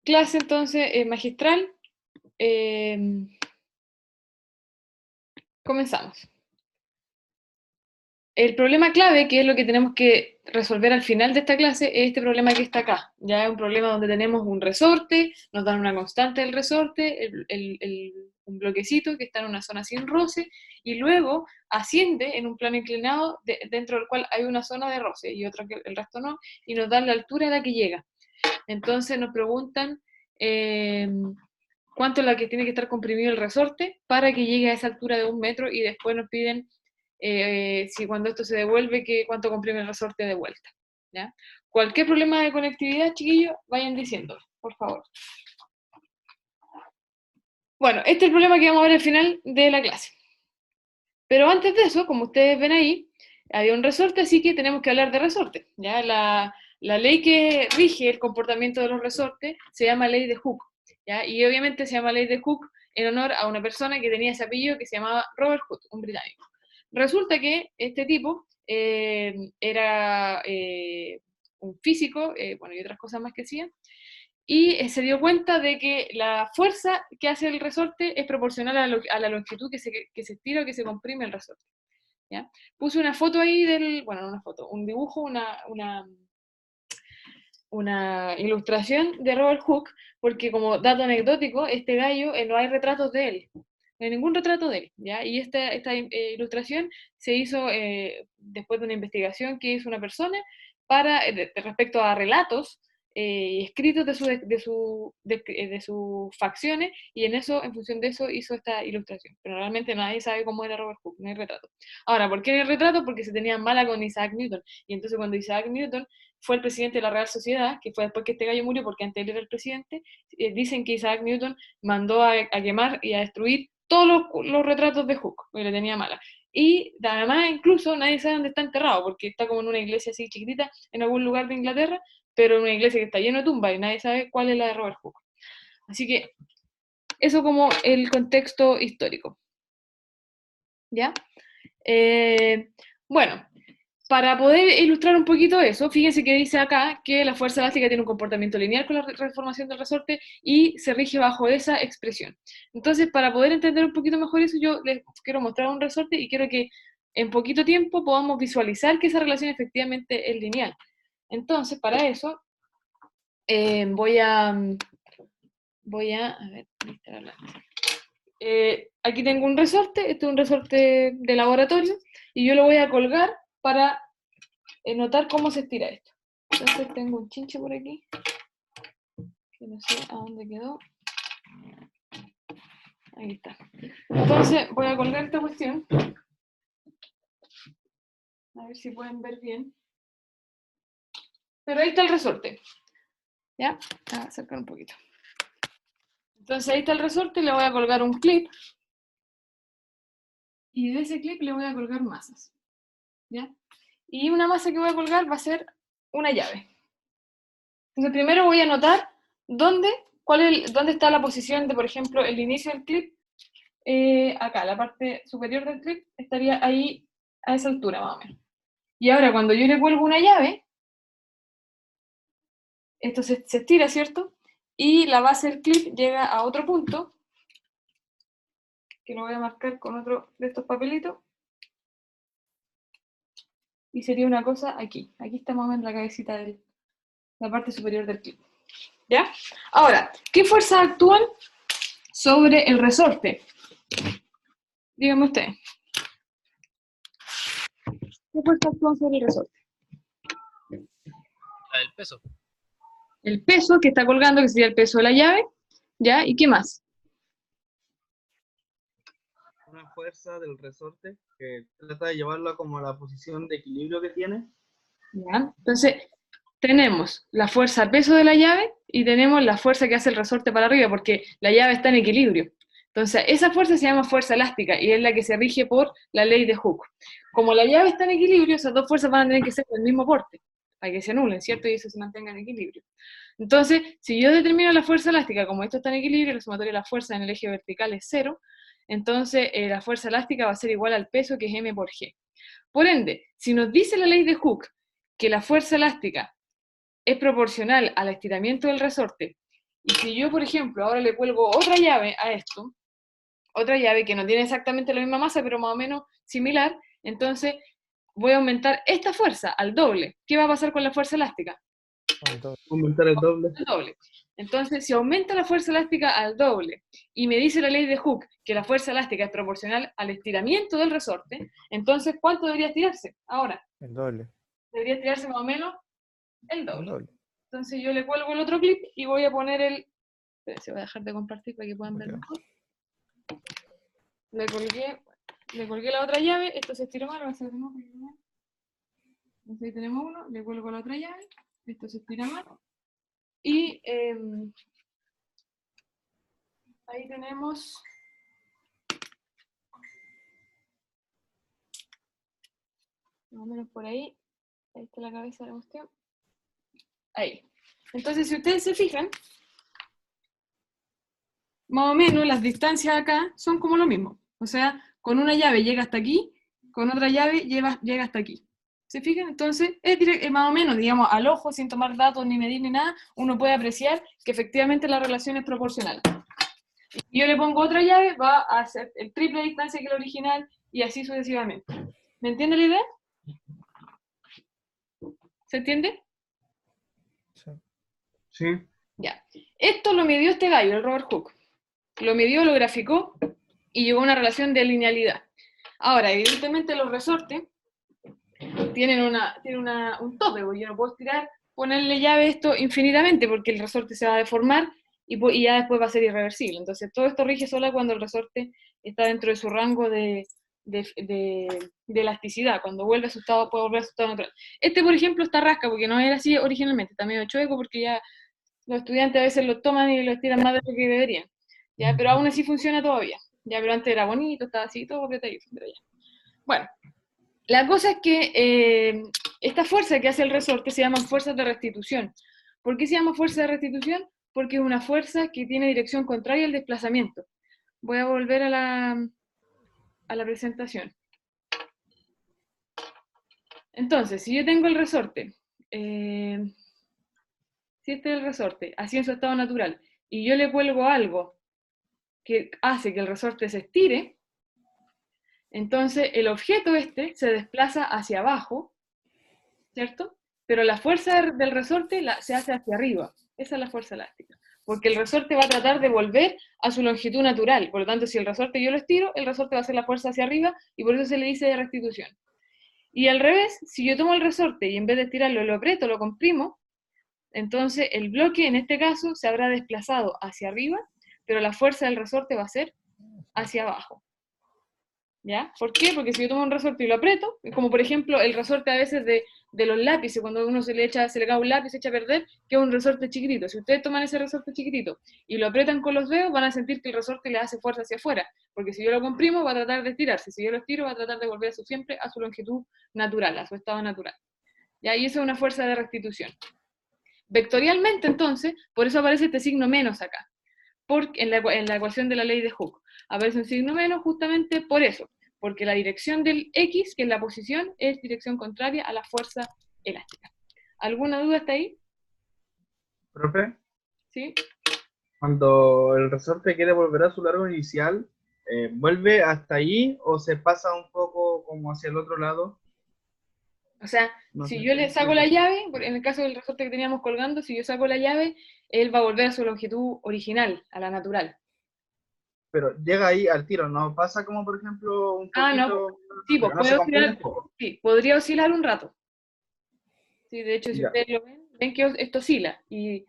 clase entonces magistral. Comenzamos. El problema clave, que es lo que tenemos que resolver al final de esta clase, es este problema que está acá. Ya es un problema donde tenemos un resorte, nos dan una constante del resorte, un bloquecito que está en una zona sin roce, y luego asciende en un plano inclinado dentro del cual hay una zona de roce y otra que el resto no, y nos dan la altura a la que llega. Entonces nos preguntan cuánto es la que tiene que estar comprimido el resorte para que llegue a esa altura de 1 metro, y después nos piden si cuando esto se devuelve, cuánto comprime el resorte de vuelta. ¿Ya? Cualquier problema de conectividad, chiquillos, vayan diciéndolo, por favor. Bueno, este es el problema que vamos a ver al final de la clase. Pero antes de eso, como ustedes ven ahí, había un resorte, así que tenemos que hablar de resorte. ¿Ya? La ley que rige el comportamiento de los resortes se llama ley de Hooke. ¿Ya? Y obviamente se llama ley de Hooke en honor a una persona que tenía ese apellido que se llamaba Robert Hooke, un británico. Resulta que este tipo era un físico, bueno, y otras cosas más que hacía, y se dio cuenta de que la fuerza que hace el resorte es proporcional a la longitud que se estira o que se comprime el resorte. ¿Ya? Puse una foto ahí bueno, no una foto, un dibujo, una ilustración de Robert Hooke, porque como dato anecdótico, este gallo, no hay retratos de él, no hay ningún retrato de él, ¿ya? Y esta ilustración se hizo después de una investigación que hizo una persona respecto a relatos escritos de sus facciones, y en función de eso hizo esta ilustración. Pero realmente nadie sabe cómo era Robert Hooke, no hay retrato. Ahora, ¿por qué no hay retrato? Porque se tenían mala con Isaac Newton, y entonces cuando Isaac Newton fue el presidente de la Real Sociedad, que fue después que este gallo murió, porque antes él era el presidente, dicen que Isaac Newton mandó a quemar y a destruir todos los retratos de Hooke, porque le tenía mala. Y además, incluso, nadie sabe dónde está enterrado, porque está como en una iglesia así chiquitita, en algún lugar de Inglaterra, pero en una iglesia que está llena de tumbas, y nadie sabe cuál es la de Robert Hooke. Así que, eso como el contexto histórico. ¿Ya? Bueno, para poder ilustrar un poquito eso, fíjense que dice acá que la fuerza elástica tiene un comportamiento lineal con la transformación del resorte y se rige bajo esa expresión. Entonces, para poder entender un poquito mejor eso, yo les quiero mostrar un resorte y quiero que en poquito tiempo podamos visualizar que esa relación efectivamente es lineal. Entonces, para eso, voy a ver, aquí tengo un resorte, este es un resorte de laboratorio, y yo lo voy a colgar para notar cómo se estira esto. Entonces tengo un chinche por aquí, que no sé a dónde quedó. Ahí está. Entonces voy a colgar esta cuestión. A ver si pueden ver bien. Pero ahí está el resorte. ¿Ya? Voy a acercar un poquito. Entonces ahí está el resorte, le voy a colgar un clip. Y de ese clip le voy a colgar masas. ¿Ya? Y una masa que voy a colgar va a ser una llave. Entonces primero voy a anotar dónde está la posición de, por ejemplo, el inicio del clip. Acá, la parte superior del clip estaría ahí a esa altura más o menos. Y ahora cuando yo le cuelgo una llave, esto se estira, ¿cierto? Y la base del clip llega a otro punto, que lo voy a marcar con otro de estos papelitos, y sería una cosa aquí. Aquí está más o menos la cabecita de la parte superior del clip. ¿Ya? Ahora, ¿qué fuerzas actúan sobre el resorte? Díganme ustedes. ¿Qué fuerzas actúan sobre el resorte? La del peso. El peso que está colgando, que sería el peso de la llave, ¿ya? ¿Y qué más? Una fuerza del resorte que trata de llevarla como a la posición de equilibrio que tiene. ¿Ya? Entonces, tenemos la fuerza peso de la llave y tenemos la fuerza que hace el resorte para arriba, porque la llave está en equilibrio. Entonces, esa fuerza se llama fuerza elástica y es la que se rige por la ley de Hooke. Como la llave está en equilibrio, esas dos fuerzas van a tener que ser del mismo porte, para que se anulen, ¿cierto? Y eso se mantenga en equilibrio. Entonces, si yo determino la fuerza elástica, como esto está en equilibrio, la sumatoria de la fuerza en el eje vertical es 0, entonces la fuerza elástica va a ser igual al peso, que es m por g. Por ende, si nos dice la ley de Hooke que la fuerza elástica es proporcional al estiramiento del resorte Y si yo, por ejemplo, ahora le cuelgo otra llave a esto, otra llave que no tiene exactamente la misma masa, pero más o menos similar, entonces voy a aumentar esta fuerza al doble. ¿Qué va a pasar con la fuerza elástica? Aumentar el doble. Al doble. Entonces, si aumenta la fuerza elástica al doble y me dice la ley de Hooke que la fuerza elástica es proporcional al estiramiento del resorte, entonces, ¿cuánto debería estirarse? Ahora, El doble. debería estirarse más o menos el El doble. doble. Entonces yo le cuelgo el otro clip y voy a poner el... Se va a dejar de compartir para que puedan ver Ya. mejor. Le colgué la otra llave, esto se estiró mal, va a ser de nuevo. Entonces ahí tenemos uno, le cuelgo la otra llave, esto se estira mal. Y ahí tenemos... Más o menos por ahí. Ahí está la cabeza de la cuestión. Ahí. Entonces, si ustedes se fijan, más o menos las distancias acá son como lo mismo. O sea, con una llave llega hasta aquí, con otra llave llega hasta aquí. ¿Se fijan? Entonces, es más o menos, digamos, al ojo, sin tomar datos ni medir ni nada, uno puede apreciar que efectivamente la relación es proporcional. Si yo le pongo otra llave, va a hacer el triple de distancia que el original y así sucesivamente. ¿Me entiende la idea? ¿Se entiende? Sí. Sí. Ya. Esto lo midió este gallo, el Robert Hooke. Lo midió, lo graficó y llegó a una relación de linealidad. Ahora, evidentemente los resortes tienen un tope, porque yo no puedo estirar, ponerle llave a esto infinitamente, porque el resorte se va a deformar y ya después va a ser irreversible. Entonces, todo esto rige solo cuando el resorte está dentro de su rango de elasticidad. Cuando vuelve a su estado, puede volver a su estado natural. Este, por ejemplo, está rasca, porque no era así originalmente, está medio chueco, porque ya los estudiantes a veces lo toman y lo estiran más de lo que deberían. ¿Ya? Pero aún así funciona todavía. Ya, pero antes era bonito, estaba así, todo apretadito. Pero ya. Bueno, la cosa es que esta fuerza que hace el resorte se llaman fuerzas de restitución. ¿Por qué se llama fuerza de restitución? Porque es una fuerza que tiene dirección contraria al desplazamiento. Voy a volver a la presentación. Entonces, si yo tengo el resorte, si este es el resorte, así en su estado natural, y yo le cuelgo algo que hace que el resorte se estire, entonces el objeto este se desplaza hacia abajo, ¿cierto? Pero la fuerza del resorte se hace hacia arriba. Esa es la fuerza elástica. Porque el resorte va a tratar de volver a su longitud natural. Por lo tanto, si el resorte yo lo estiro, el resorte va a hacer la fuerza hacia arriba y por eso se le dice de restitución. Y al revés, si yo tomo el resorte y en vez de estirarlo lo aprieto, lo comprimo, entonces el bloque en este caso se habrá desplazado hacia arriba, pero la fuerza del resorte va a ser hacia abajo. ¿Ya? ¿Por qué? Porque si yo tomo un resorte y lo aprieto, como por ejemplo el resorte a veces de los lápices, cuando uno se le cae un lápiz, se echa a perder, que es un resorte chiquitito. Si ustedes toman ese resorte chiquitito y lo aprietan con los dedos, van a sentir que el resorte le hace fuerza hacia afuera, porque si yo lo comprimo va a tratar de estirarse, si yo lo estiro va a tratar de volver siempre a su longitud natural, a su estado natural. ¿Ya? Y eso es una fuerza de restitución. Vectorialmente, entonces, por eso aparece este signo menos acá, en la ecuación de la ley de Hooke. Aparece un signo menos justamente por eso, porque la dirección del X, que es la posición, es dirección contraria a la fuerza elástica. ¿Alguna duda hasta ahí? Profe, ¿Sí? cuando el resorte quiere volver a su largo inicial, ¿vuelve hasta ahí o se pasa un poco como hacia el otro lado? O sea, No si sé yo si le me saco la explico. llave, en el caso del resorte que teníamos colgando, si yo saco la llave, él va a volver a su longitud original, a la natural. Pero llega ahí al tiro, ¿no? Pasa como, por ejemplo, un Ah, no, poquito, sí, pues no se puede comprime oscilar, un poco. sí, podría oscilar un rato. Sí, de hecho, si Ya. ustedes lo ven, ven que esto oscila y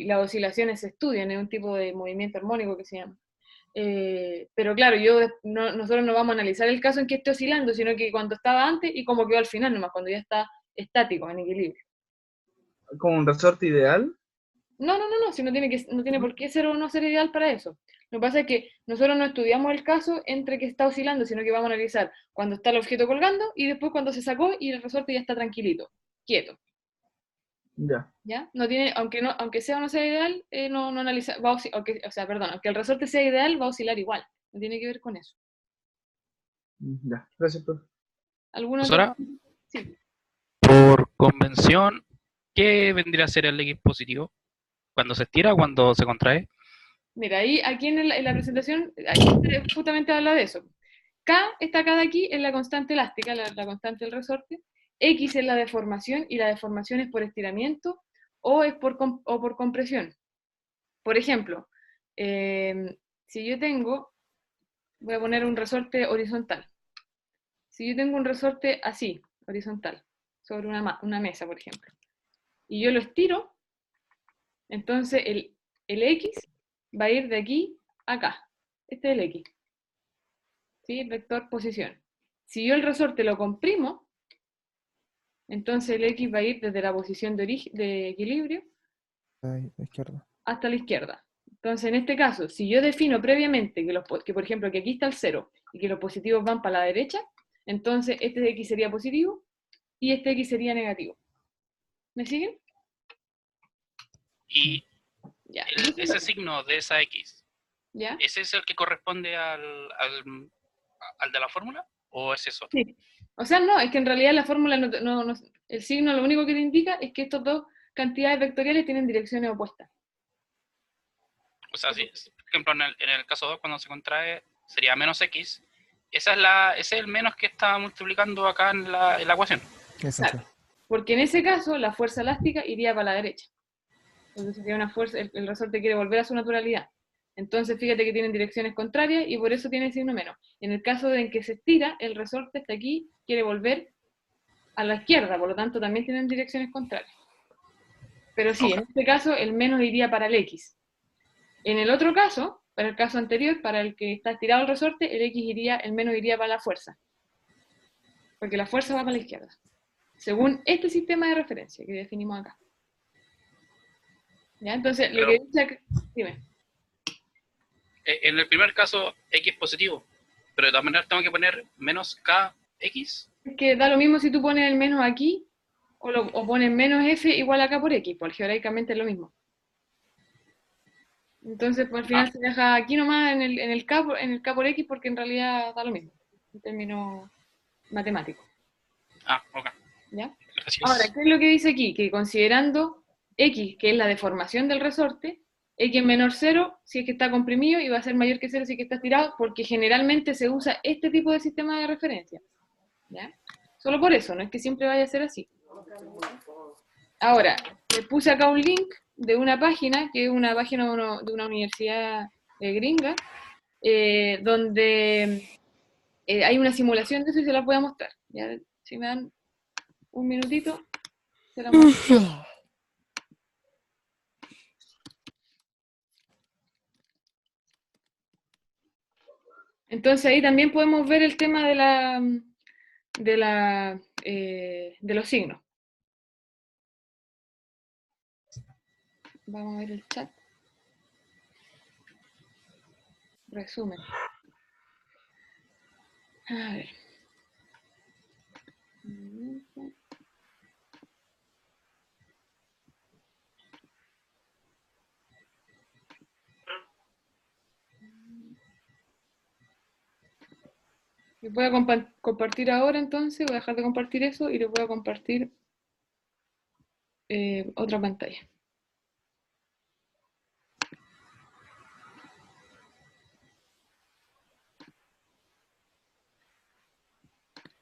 las oscilaciones se estudian, es un tipo de movimiento armónico que se llama. Pero claro, nosotros no vamos a analizar el caso en que esté oscilando, sino que cuando estaba antes y cómo quedó al final nomás, cuando ya está estático, en equilibrio. Como un resorte ideal. No, si no tiene por qué ser o no ser ideal para eso. Lo que pasa es que nosotros no estudiamos el caso entre que está oscilando, sino que vamos a analizar cuando está el objeto colgando y después cuando se sacó y el resorte ya está tranquilito, quieto. Ya. ¿Ya? No tiene, aunque sea o no sea ideal, no analiza, aunque el resorte sea ideal, va a oscilar igual. No tiene que ver con eso. Ya. Gracias, profe. ¿Alguna otra? Profesora, Sí. por convención, ¿qué vendría a ser el X positivo? ¿Cuando se estira o cuando se contrae? Mira, ahí, aquí en la presentación, ahí justamente habla de eso. K, esta K de aquí, es la constante elástica, la constante del resorte. X es la deformación, y la deformación es por estiramiento o es o por compresión. Por ejemplo, si yo tengo, voy a poner un resorte horizontal. Si yo tengo un resorte así, horizontal, sobre una mesa, por ejemplo, y yo lo estiro, entonces el X va a ir de aquí a acá. Este es el X, ¿sí? El vector posición. Si yo el resorte lo comprimo, entonces el X va a ir desde la posición de equilibrio Ahí, a la izquierda. hasta la izquierda. Entonces, en este caso, si yo defino previamente que por ejemplo, que aquí está el 0 y que los positivos van para la derecha, entonces este X sería positivo y este X sería negativo. ¿Me siguen? Y Ya. ese signo de esa X, ¿Ya? ¿ese es el que corresponde al de la fórmula? ¿O es eso? Sí. O sea, no, es que en realidad la fórmula el signo lo único que te indica es que estas dos cantidades vectoriales tienen direcciones opuestas. O sea, si, por ejemplo, en el caso 2, cuando se contrae, sería menos X. Ese es el menos que está multiplicando acá en la ecuación. Exacto. Claro, porque en ese caso la fuerza elástica iría para la derecha. Entonces sería una fuerza, el resorte quiere volver a su naturalidad. Entonces fíjate que tienen direcciones contrarias y por eso tiene el signo menos. En el caso de en que se estira, el resorte está aquí, quiere volver a la izquierda, por lo tanto también tienen direcciones contrarias. Pero sí, Ok. en este caso el menos iría para el X. En el otro caso, para el caso anterior, para el que está estirado el resorte, el menos iría para la fuerza. Porque la fuerza va para la izquierda. Según este sistema de referencia que definimos acá. ¿Ya? Entonces, lo Pero que dice acá, dime. en el primer caso, X positivo. Pero de todas maneras tengo que poner menos KX. Es que da lo mismo si tú pones el menos aquí o pones menos f igual acá por x, pues algebraicamente es lo mismo. Entonces, pues al final se deja aquí nomás en el k por x porque en realidad da lo mismo, en términos matemáticos. Ok. ¿Ya? Gracias. Ahora, ¿qué es lo que dice aquí? Que considerando x, que es la deformación del resorte, x es menor 0 si es que está comprimido y va a ser mayor que 0 si es que está estirado, porque generalmente se usa este tipo de sistema de referencia. ¿Ya? Solo por eso, no es que siempre vaya a ser así. Ahora, les puse acá un link de una página, que es una página de una universidad gringa, donde hay una simulación de eso y se la voy a mostrar. ¿Ya? Si me dan un minutito, se la muestro. Entonces ahí también podemos ver el tema de los signos. Vamos a ver el chat. Resumen. A ver. Les voy a compartir ahora entonces, voy a dejar de compartir eso y les voy a compartir otra pantalla.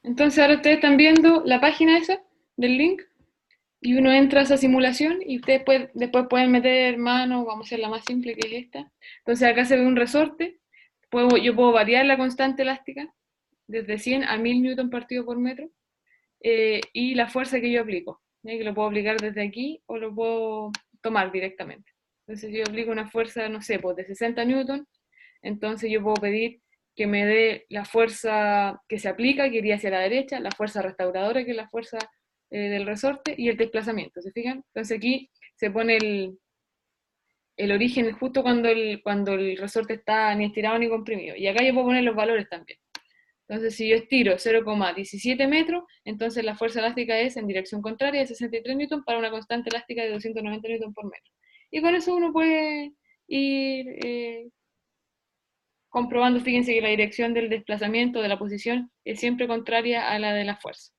Entonces ahora ustedes están viendo la página esa del link y uno entra a esa simulación y ustedes después pueden meter mano, vamos a hacer la más simple que es esta. Entonces acá se ve un resorte, yo puedo variar la constante elástica desde 100 a 1000 newton partido por metro y la fuerza que yo aplico, que lo puedo aplicar desde aquí o lo puedo tomar directamente. Entonces yo aplico una fuerza, no sé, pues de 60 newton, entonces yo puedo pedir que me dé la fuerza que se aplica, que iría hacia la derecha, la fuerza restauradora, que es la fuerza del resorte, y el desplazamiento, ¿se fijan? Entonces aquí se pone el origen justo cuando el resorte está ni estirado ni comprimido. Y acá yo puedo poner los valores también. Entonces, si yo estiro 0,17 metros, entonces la fuerza elástica es en dirección contraria de 63 newton para una constante elástica de 290 newton por metro. Y con eso uno puede ir comprobando, fíjense que la dirección del desplazamiento de la posición es siempre contraria a la de la fuerza.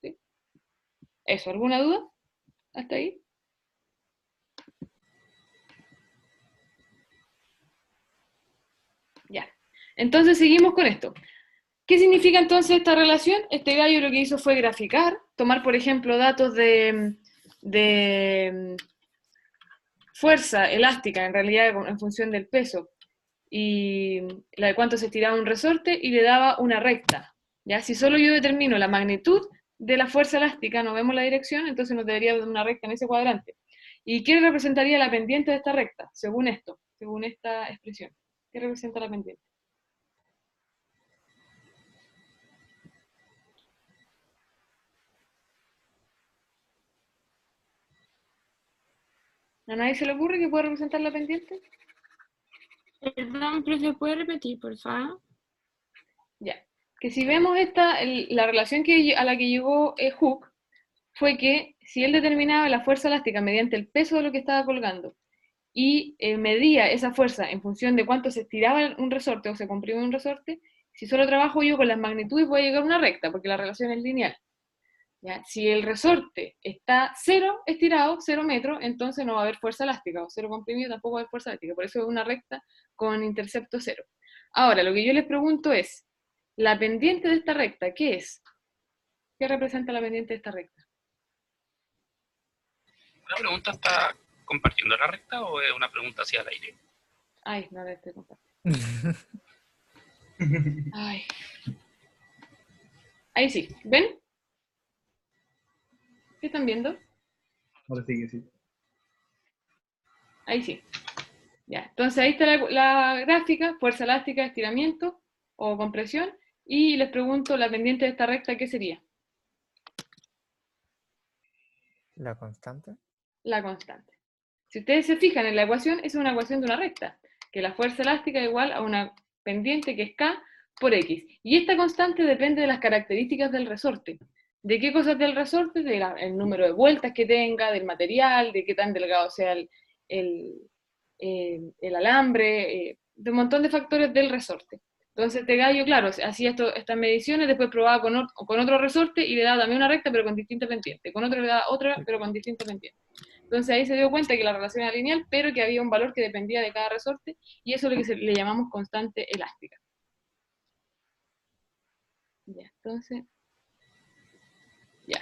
¿Sí? Eso, ¿alguna duda? ¿Hasta ahí? Entonces seguimos con esto. ¿Qué significa entonces esta relación? Este gallo lo que hizo fue graficar, tomar por ejemplo datos de fuerza elástica, en realidad en función del peso, y la de cuánto se estiraba un resorte, y le daba una recta. ¿Ya? Si solo yo determino la magnitud de la fuerza elástica, no vemos la dirección, entonces nos debería dar una recta en ese cuadrante. ¿Y qué representaría la pendiente de esta recta? Según esto, según esta expresión. ¿Qué representa la pendiente? ¿A nadie se le ocurre que pueda representar la pendiente? Perdón, pero ¿se puede repetir, por favor? Ya. Que si vemos la relación a la que llegó Hooke, fue que si él determinaba la fuerza elástica mediante el peso de lo que estaba colgando y medía esa fuerza en función de cuánto se estiraba un resorte o se comprimía un resorte, si solo trabajo yo con las magnitudes voy a llegar a una recta, porque la relación es lineal. ¿Ya? Si el resorte está 0 estirado, 0 metros, entonces no va a haber fuerza elástica, o 0 comprimido tampoco va a haber fuerza elástica, por eso es una recta con intercepto 0. Ahora, lo que yo les pregunto es, ¿la pendiente de esta recta qué es? ¿Qué representa la pendiente de esta recta? ¿La pregunta está compartiendo la recta o es una pregunta hacia el aire? Ay, no la estoy compartiendo. Ay. Ahí sí, ¿ven? ¿Qué están viendo? Ahora sí que sí. Ahí sí. Ya, entonces ahí está la gráfica, fuerza elástica, estiramiento o compresión, y les pregunto, la pendiente de esta recta, ¿qué sería? La constante. La constante. Si ustedes se fijan en la ecuación, es una ecuación de una recta, que la fuerza elástica es igual a una pendiente que es K por X. Y esta constante depende de las características del resorte. ¿De qué cosas del resorte? Del número de vueltas que tenga, del material, de qué tan delgado sea el alambre, de un montón de factores del resorte. Entonces este gallo, claro, hacía estas mediciones, después probaba con otro resorte y le daba también una recta, pero con distinta pendiente. Con otro le daba otra, pero con distinta pendiente. Entonces ahí se dio cuenta que la relación era lineal, pero que había un valor que dependía de cada resorte, y eso es lo que le llamamos constante elástica. Ya, entonces... Ya.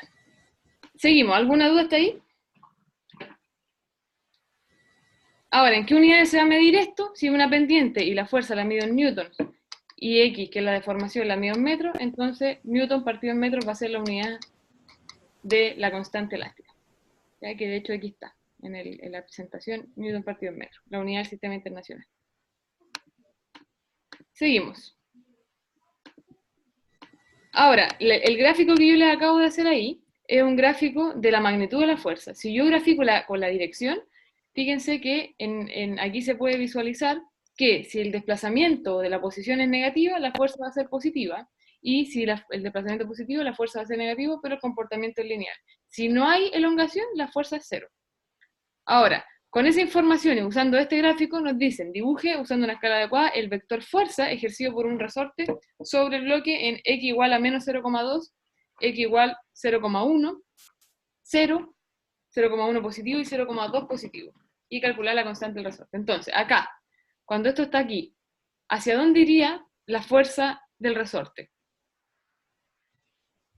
Seguimos. ¿Alguna duda hasta ahí? Ahora, ¿en qué unidades se va a medir esto? Si una pendiente y la fuerza la mido en newtons, y X, que es la deformación, la mido en metros, entonces newton partido en metros va a ser la unidad de la constante elástica. Ya que de hecho aquí está, en la presentación, newton partido en metros, la unidad del sistema internacional. Seguimos. Ahora, el gráfico que yo les acabo de hacer ahí es un gráfico de la magnitud de la fuerza. Si yo grafico con la dirección, fíjense que aquí se puede visualizar que si el desplazamiento de la posición es negativa, la fuerza va a ser positiva, y si el desplazamiento es positivo, la fuerza va a ser negativa, pero el comportamiento es lineal. Si no hay elongación, la fuerza es 0. Ahora, con esa información y usando este gráfico nos dicen, dibuje usando una escala adecuada el vector fuerza ejercido por un resorte sobre el bloque en x igual a menos 0,2, x igual 0,1, 0, 0,1 positivo y 0,2 positivo. Y calcular la constante del resorte. Entonces, acá, cuando esto está aquí, ¿hacia dónde iría la fuerza del resorte?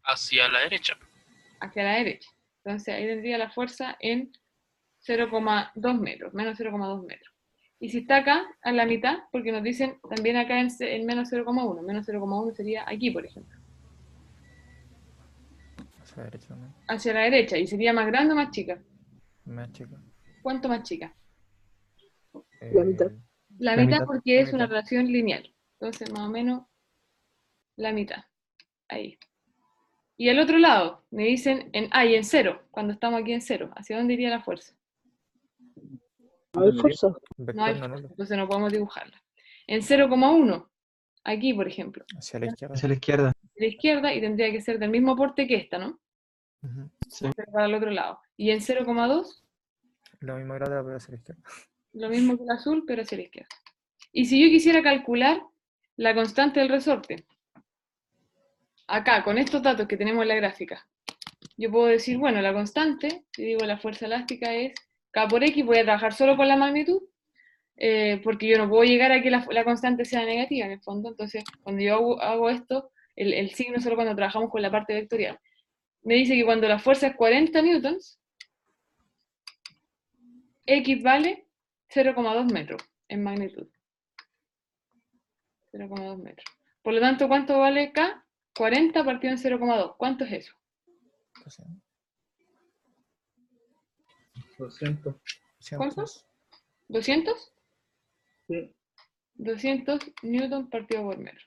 Hacia la derecha. Hacia la derecha. Entonces ahí tendría la fuerza en 0,2 metros, menos 0,2 metros. Y si está acá, a la mitad, porque nos dicen también acá en menos 0,1, menos 0,1 sería aquí, por ejemplo. Hacia la derecha también. Hacia la derecha, y sería más grande o más chica. Más chica. ¿Cuánto más chica? La mitad. La La mitad mitad, porque la es una mitad. relación lineal. Entonces, más o menos, la mitad. Ahí. Y al otro lado, me dicen, y en 0, cuando estamos aquí en 0, ¿hacia dónde iría la fuerza? No hay fuerza. No hay Vector no fuerza, nulo. entonces no podemos dibujarla. En 0,1, aquí, por ejemplo, Hacia la izquierda. Hacia la izquierda. de la izquierda, y tendría que ser del mismo porte que esta, ¿no? Ujú. Sí. Pero para el otro lado. Y en 0,2, Lo mismo grado, pero hacia la izquierda. lo mismo que el azul, pero hacia la izquierda. Y si yo quisiera calcular la constante del resorte, acá, con estos datos que tenemos en la gráfica, yo puedo decir, bueno, la constante, si digo la fuerza elástica es K por X, voy a trabajar solo con la magnitud, porque yo no puedo llegar a que la constante sea negativa en el fondo. Entonces, cuando yo hago esto, el signo solo cuando trabajamos con la parte vectorial. Me dice que cuando la fuerza es 40 newtons, X vale 0,2 metros en magnitud. 0,2 metros. Por lo tanto, ¿cuánto vale K? 40 partido en 0,2. ¿Cuánto es eso? 200. ¿Cuánto? ¿200? Sí. 200 newton partido por metro.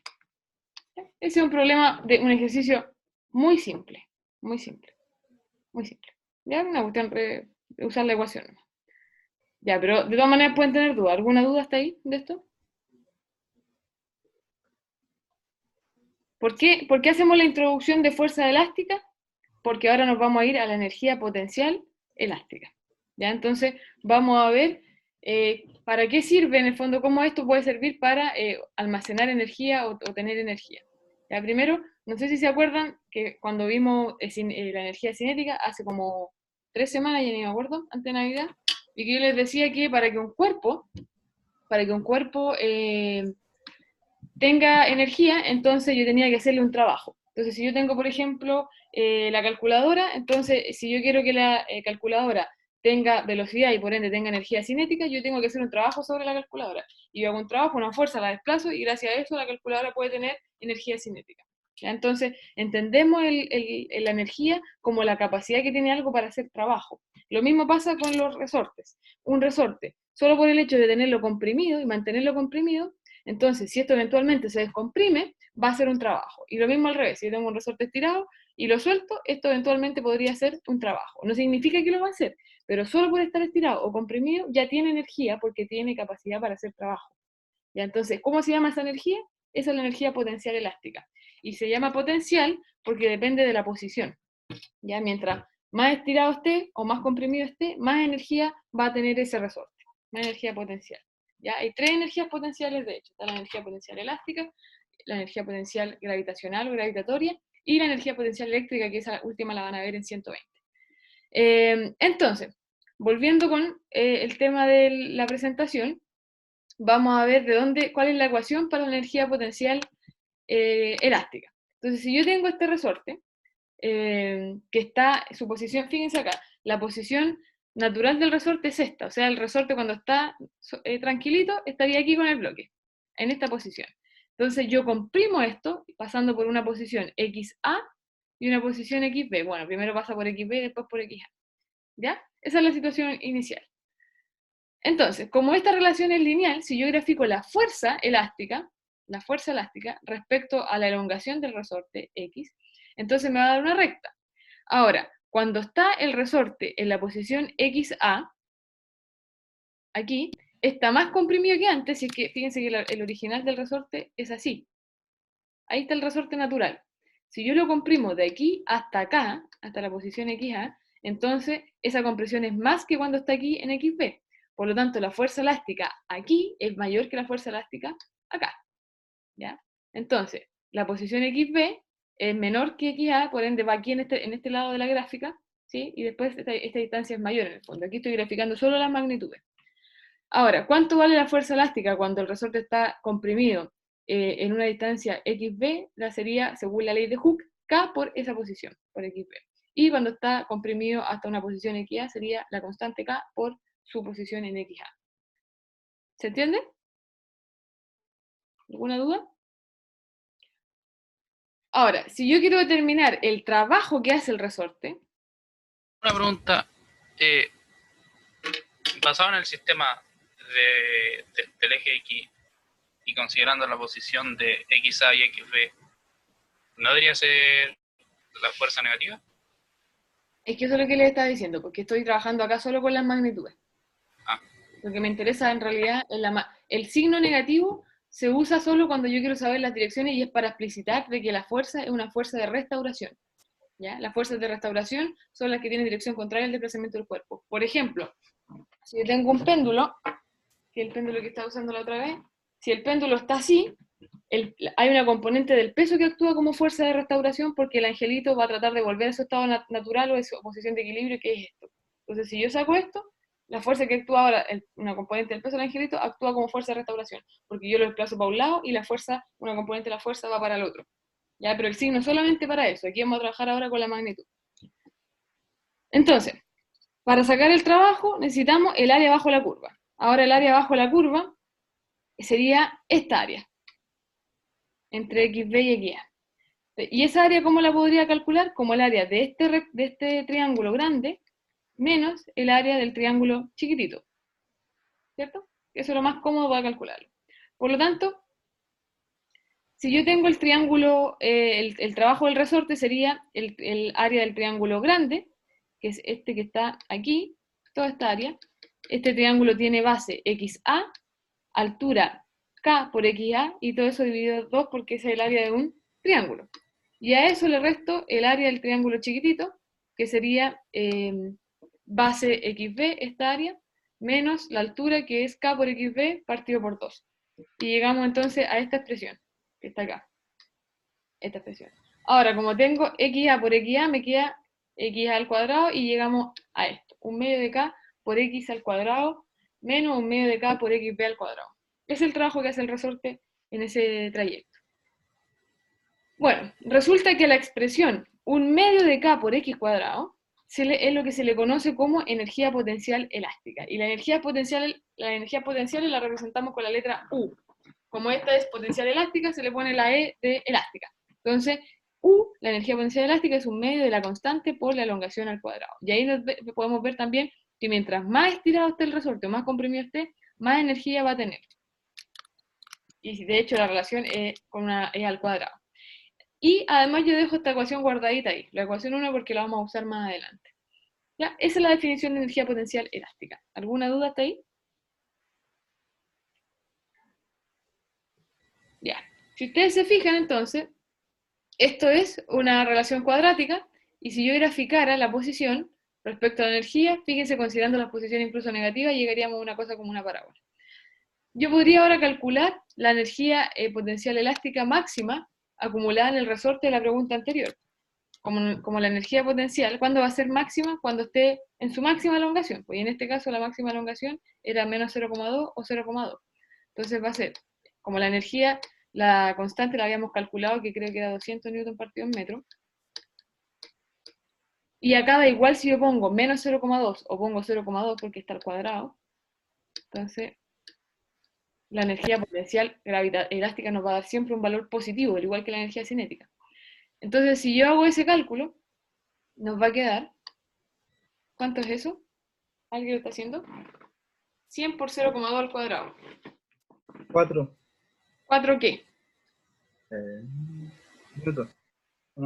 Ese es un problema de un ejercicio muy simple. Muy simple. Muy simple. Ya, una cuestión de usar la ecuación. Ya, pero de todas maneras pueden tener dudas. ¿Alguna duda hasta ahí de esto? ¿Por qué hacemos la introducción de fuerza elástica? Porque ahora nos vamos a ir a la energía potencial elástica. ¿Ya? Entonces, vamos a ver para qué sirve en el fondo, cómo esto puede servir para almacenar energía o tener energía. ¿Ya? Primero, no sé si se acuerdan que cuando vimos la energía cinética hace como 3 semanas, ya ni me acuerdo, antes de Navidad, y que yo les decía que para que un cuerpo tenga energía, entonces yo tenía que hacerle un trabajo. Entonces, si yo tengo, por ejemplo, la calculadora, entonces, si yo quiero que la calculadora tenga velocidad y por ende tenga energía cinética, yo tengo que hacer un trabajo sobre la calculadora. Y yo hago un trabajo, una fuerza, la desplazo, y gracias a eso la calculadora puede tener energía cinética. ¿Ya? Entonces, entendemos la energía como la capacidad que tiene algo para hacer trabajo. Lo mismo pasa con los resortes. Un resorte, solo por el hecho de tenerlo comprimido y mantenerlo comprimido, entonces, si esto eventualmente se descomprime, va a ser un trabajo. Y lo mismo al revés, si yo tengo un resorte estirado y lo suelto, esto eventualmente podría ser un trabajo. No significa que lo va a hacer, pero solo por estar estirado o comprimido ya tiene energía porque tiene capacidad para hacer trabajo. ¿Ya? Entonces, ¿cómo se llama esa energía? Esa es la energía potencial elástica. Y se llama potencial porque depende de la posición. ¿Ya? Mientras más estirado esté o más comprimido esté, más energía va a tener ese resorte, más energía potencial. ¿Ya? Hay 3 energías potenciales, de hecho. Está la energía potencial elástica, la energía potencial gravitacional o gravitatoria, y la energía potencial eléctrica, que esa última la van a ver en 120. Entonces, volviendo con el tema de la presentación, vamos a ver cuál es la ecuación para la energía potencial elástica. Entonces, si yo tengo este resorte, que está en su posición, fíjense acá, la posición natural del resorte es esta, o sea, el resorte cuando está tranquilito estaría aquí con el bloque, en esta posición. Entonces yo comprimo esto pasando por una posición XA y una posición XB. Bueno, primero pasa por XB y después por XA. ¿Ya? Esa es la situación inicial. Entonces, como esta relación es lineal, si yo grafico la fuerza elástica respecto a la elongación del resorte X, entonces me va a dar una recta. Ahora, cuando está el resorte en la posición XA, aquí, está más comprimido que antes, y es que fíjense que el original del resorte es así. Ahí está el resorte natural. Si yo lo comprimo de aquí hasta acá, hasta la posición XA, entonces esa compresión es más que cuando está aquí en XB. Por lo tanto, la fuerza elástica aquí es mayor que la fuerza elástica acá. ¿Ya? Entonces, la posición XB es menor que XA, por ende va aquí en este lado de la gráfica, ¿sí? Y después esta distancia es mayor en el fondo. Aquí estoy graficando solo las magnitudes. Ahora, ¿cuánto vale la fuerza elástica cuando el resorte está comprimido en una distancia XB? La sería, según la ley de Hooke, K por esa posición, por XB. Y cuando está comprimido hasta una posición XA, sería la constante K por su posición en XA. ¿Se entiende? ¿Alguna duda? Ahora, si yo quiero determinar el trabajo que hace el resorte. Una pregunta, basado en el sistema del eje X y considerando la posición de XA y XB, ¿no debería ser la fuerza negativa? Es que eso es lo que les estaba diciendo, porque estoy trabajando acá solo con las magnitudes. Lo que me interesa en realidad es el signo negativo se usa solo cuando yo quiero saber las direcciones y es para explicitar de que la fuerza es una fuerza de restauración. ¿Ya? Las fuerzas de restauración son las que tienen dirección contraria al desplazamiento del cuerpo. Por ejemplo, si yo tengo un péndulo, que es el péndulo que estaba usando la otra vez, si el péndulo está así, hay una componente del peso que actúa como fuerza de restauración porque el angelito va a tratar de volver a su estado natural o a su posición de equilibrio, que es esto. Entonces, si yo saco esto, la fuerza que actúa ahora, una componente del peso del angelito, actúa como fuerza de restauración, porque yo lo desplazo para un lado y la fuerza, una componente de la fuerza va para el otro. ¿Ya? Pero el signo solamente para eso. Aquí vamos a trabajar ahora con la magnitud. Entonces, para sacar el trabajo necesitamos el área bajo la curva. Ahora el área bajo la curva sería esta área, entre XB y XA. ¿Y esa área cómo la podría calcular? Como el área de este triángulo grande menos el área del triángulo chiquitito. ¿Cierto? Eso es lo más cómodo para calcularlo. Por lo tanto, si yo tengo el triángulo, el trabajo del resorte sería el área del triángulo grande, que es este que está aquí, toda esta área. Este triángulo tiene base XA, altura K por XA, y todo eso dividido en 2 porque ese es el área de un triángulo. Y a eso le resto el área del triángulo chiquitito, que sería base XB, esta área, menos la altura que es K por XB partido por 2. Y llegamos entonces a esta expresión, que está acá. Esta expresión. Ahora, como tengo XA por XA, me queda XA al cuadrado y llegamos a esto. 1/2 de K por X al cuadrado menos 1/2 de K por XB al cuadrado. Es el trabajo que hace el resorte en ese trayecto. Bueno, resulta que la expresión 1/2 de K por X cuadrado es lo que se le conoce como energía potencial elástica. Y la energía potencial la representamos con la letra U. Como esta es potencial elástica, se le pone la E de elástica. Entonces, U, la energía potencial elástica, es 1/2 de la constante por la elongación al cuadrado. Y ahí podemos ver también que mientras más estirado esté el resorte, o más comprimido esté, más energía va a tener. Y de hecho la relación es al cuadrado. Y además yo dejo esta ecuación guardadita ahí, la ecuación 1, porque la vamos a usar más adelante. ¿Ya? Esa es la definición de energía potencial elástica. ¿Alguna duda hasta ahí? Ya. Si ustedes se fijan, entonces, esto es una relación cuadrática, y si yo graficara la posición respecto a la energía, fíjense, considerando la posición incluso negativa, llegaríamos a una cosa como una parábola. Yo podría ahora calcular la energía potencial elástica máxima acumulada en el resorte de la pregunta anterior. Como la energía potencial, ¿cuándo va a ser máxima? Cuando esté en su máxima elongación. Pues en este caso la máxima elongación era menos 0,2 o 0,2. Entonces va a ser, como la energía, la constante la habíamos calculado, que creo que era 200 newton partido en metro. Y acá da igual si yo pongo menos 0,2 o pongo 0,2 porque está al cuadrado. Entonces, la energía potencial elástica nos va a dar siempre un valor positivo, al igual que la energía cinética. Entonces, si yo hago ese cálculo, nos va a quedar, ¿cuánto es eso? ¿Alguien lo está haciendo? 100 por 0,2 al cuadrado. 4. ¿4 qué? Newton.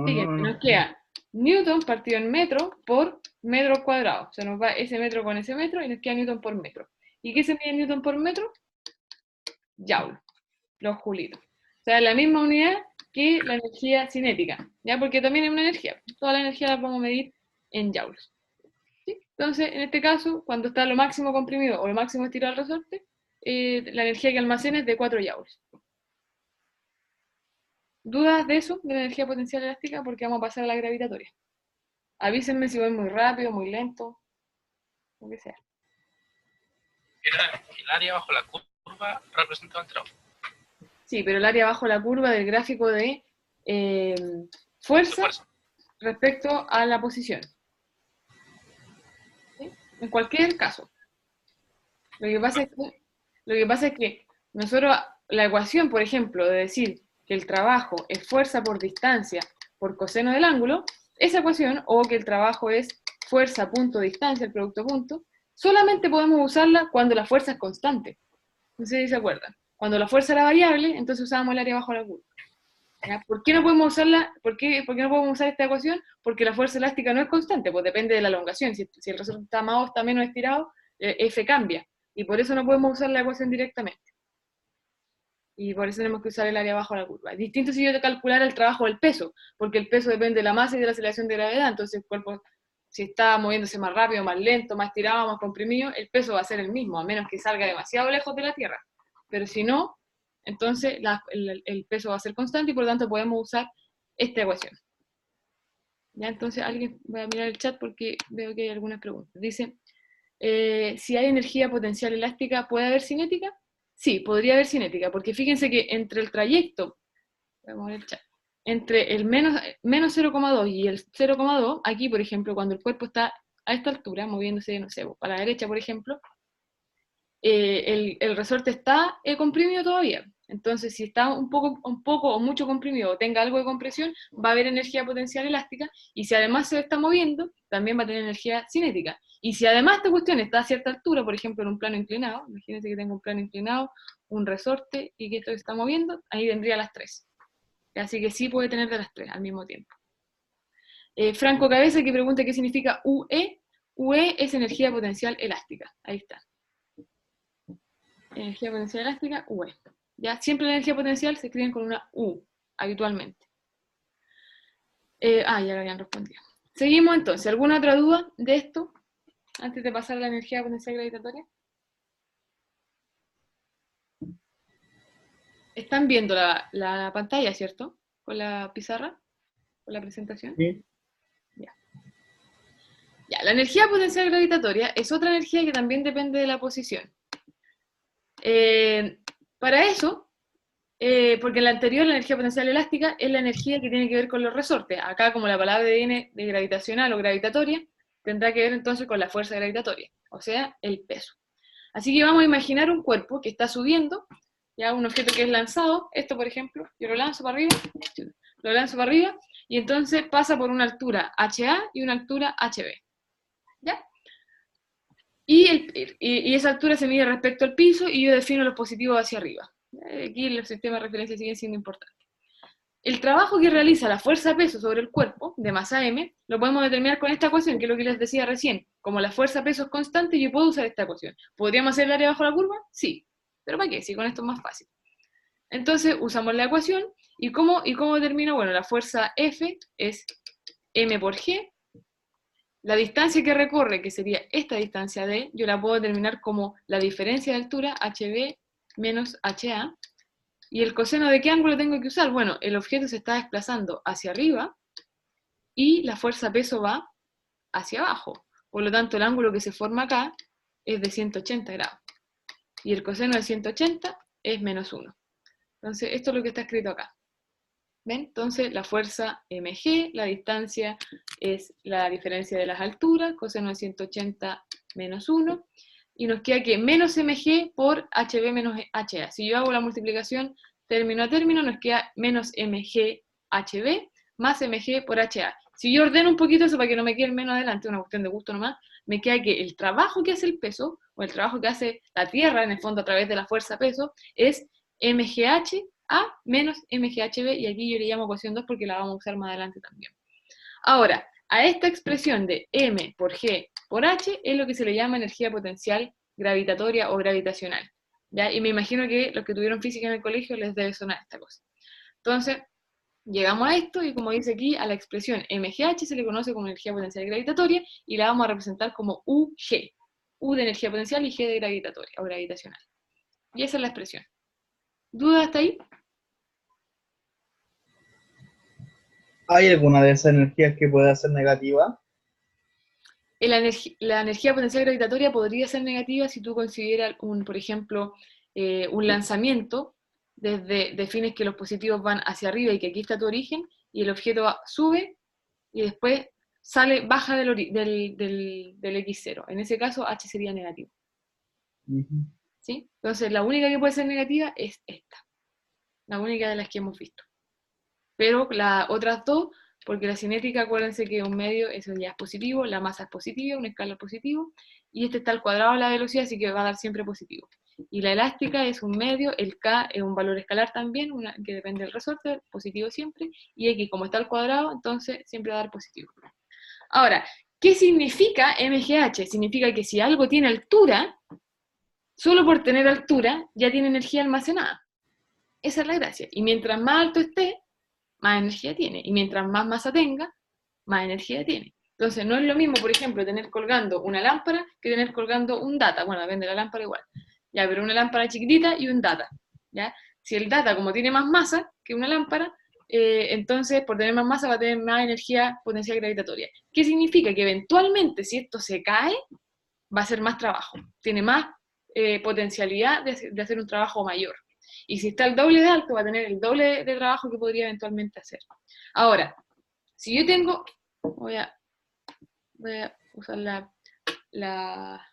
Fíjense, nos queda newton partido en metro por metro cuadrado. O sea, nos va ese metro con ese metro y nos queda newton por metro. ¿Y qué se mide en newton por metro? Joule, los julitos. O sea, la misma unidad que la energía cinética, ¿ya? Porque también es una energía. Toda la energía la podemos medir en joules. ¿Sí? Entonces, en este caso, cuando está lo máximo comprimido o lo máximo estirado al resorte, la energía que almacena es de 4 joules. ¿Dudas de eso, de la energía potencial elástica? Porque vamos a pasar a la gravitatoria. Avísenme si voy muy rápido, muy lento, lo que sea. El área bajo la curva representa el trabajo. Sí, pero el área bajo la curva del gráfico de fuerza respecto a la posición. ¿Sí? En cualquier caso. Lo que pasa es que nosotros, la ecuación, por ejemplo, de decir que el trabajo es fuerza por distancia por coseno del ángulo, esa ecuación, o que el trabajo es fuerza punto distancia, el producto punto, solamente podemos usarla cuando la fuerza es constante. No sé si se acuerdan. Cuando la fuerza era variable, entonces usábamos el área bajo la curva. ¿Ya? ¿Por qué no podemos usarla? ¿Por qué no podemos usar esta ecuación? Porque la fuerza elástica no es constante, pues depende de la elongación. Si el resorte está más o está menos estirado, F cambia. Y por eso no podemos usar la ecuación directamente. Y por eso tenemos que usar el área bajo la curva. Es distinto si yo te calculara el trabajo del peso, porque el peso depende de la masa y de la aceleración de gravedad. Entonces el cuerpo, si está moviéndose más rápido, más lento, más estirado, más comprimido, el peso va a ser el mismo, a menos que salga demasiado lejos de la Tierra. Pero si no, entonces el peso va a ser constante y por lo tanto podemos usar esta ecuación. Ya, entonces voy a mirar el chat porque veo que hay algunas preguntas. Dice, si hay energía potencial elástica, ¿puede haber cinética? Sí, podría haber cinética, porque fíjense que entre el trayecto, vamos a ver el chat, entre el menos 0,2 y el 0,2, aquí por ejemplo, cuando el cuerpo está a esta altura, moviéndose, no sé, para la derecha por ejemplo, el resorte está comprimido todavía. Entonces, si está un poco o mucho comprimido o tenga algo de compresión, va a haber energía potencial elástica, y si además se está moviendo, también va a tener energía cinética. Y si además esta cuestión está a cierta altura, por ejemplo en un plano inclinado, imagínense que tengo un plano inclinado, un resorte y que esto se está moviendo, ahí tendría las tres. Así que sí puede tener de las tres al mismo tiempo. Franco Cabeza, que pregunta qué significa UE. UE es energía potencial elástica. Ahí está. Energía potencial elástica, UE. ¿Ya? Siempre la energía potencial se escriben con una U, habitualmente. Ya lo habían respondido. Seguimos entonces. ¿Alguna otra duda de esto? Antes de pasar a la energía potencial gravitatoria. Están viendo la pantalla, ¿cierto? Con la pizarra, con la presentación. Sí. Ya, la energía potencial gravitatoria es otra energía que también depende de la posición. Para eso, porque la anterior, la energía potencial elástica, es la energía que tiene que ver con los resortes. Acá, como la palabra viene de gravitacional o gravitatoria, tendrá que ver entonces con la fuerza gravitatoria, o sea, el peso. Así que vamos a imaginar un cuerpo que está subiendo, ya un objeto que es lanzado, esto por ejemplo, yo lo lanzo para arriba, y entonces pasa por una altura HA y una altura HB. ¿Ya? Y esa altura se mide respecto al piso, y yo defino los positivos hacia arriba. Aquí el sistema de referencia sigue siendo importante. El trabajo que realiza la fuerza-peso sobre el cuerpo, de masa m, lo podemos determinar con esta ecuación, que es lo que les decía recién. Como la fuerza-peso es constante, yo puedo usar esta ecuación. ¿Podríamos hacer el área bajo la curva? Sí. ¿Pero para qué? Si con esto es más fácil. Entonces, usamos la ecuación, ¿y cómo determino? Bueno, la fuerza F es m por g. La distancia que recorre, que sería esta distancia d, yo la puedo determinar como la diferencia de altura, hb menos ha. ¿Y el coseno de qué ángulo tengo que usar? Bueno, el objeto se está desplazando hacia arriba y la fuerza-peso va hacia abajo. Por lo tanto, el ángulo que se forma acá es de 180 grados. Y el coseno de 180 es menos 1. Entonces, esto es lo que está escrito acá. ¿Ven? Entonces, la fuerza mg, la distancia es la diferencia de las alturas, coseno de 180 menos 1, y nos queda que menos mg por hb menos ha. Si yo hago la multiplicación término a término, nos queda menos mg hb más mg por ha. Si yo ordeno un poquito eso para que no me quede el menos adelante, una cuestión de gusto nomás, me queda que el trabajo que hace el peso, o el trabajo que hace la Tierra, en el fondo a través de la fuerza-peso, es mgh a menos mghb, y aquí yo le llamo ecuación 2 porque la vamos a usar más adelante también. Ahora, a esta expresión de m por g por h es lo que se le llama energía potencial gravitatoria o gravitacional, ¿ya? Y me imagino que los que tuvieron física en el colegio les debe sonar esta cosa. Entonces, llegamos a esto, y como dice aquí, a la expresión mgh se le conoce como energía potencial gravitatoria, y la vamos a representar como UG. U de energía potencial y G de gravitatoria o gravitacional. Y esa es la expresión. ¿Duda hasta ahí? ¿Hay alguna de esas energías que pueda ser negativa? La energía potencial gravitatoria podría ser negativa si tú consideras, por ejemplo, un lanzamiento, defines que los positivos van hacia arriba y que aquí está tu origen, y el objeto sube y después baja del X0. En ese caso, H sería negativo. ¿Sí? Entonces, la única que puede ser negativa es esta. La única de las que hemos visto. Pero las otras dos, porque la cinética, acuérdense que un medio, eso ya es positivo, la masa es positiva, una escala es positivo, y este está al cuadrado de la velocidad, así que va a dar siempre positivo. Y la elástica es un medio, el K es un valor escalar también, que depende del resorte, positivo siempre, y X como está al cuadrado, entonces siempre va a dar positivo. Ahora, ¿qué significa MGH? Significa que si algo tiene altura, solo por tener altura, ya tiene energía almacenada. Esa es la gracia. Y mientras más alto esté, más energía tiene. Y mientras más masa tenga, más energía tiene. Entonces, no es lo mismo, por ejemplo, tener colgando una lámpara que tener colgando un data. Bueno, depende de la lámpara igual. Ya, pero una lámpara chiquitita y un data. ¿Ya? Si el data, como tiene más masa que una lámpara, entonces, por tener más masa, va a tener más energía potencial gravitatoria. ¿Qué significa? Que eventualmente, si esto se cae, va a ser más trabajo, tiene más potencialidad de hacer un trabajo mayor. Y si está el doble de alto, va a tener el doble de trabajo que podría eventualmente hacer. Ahora, si yo tengo, voy a usar la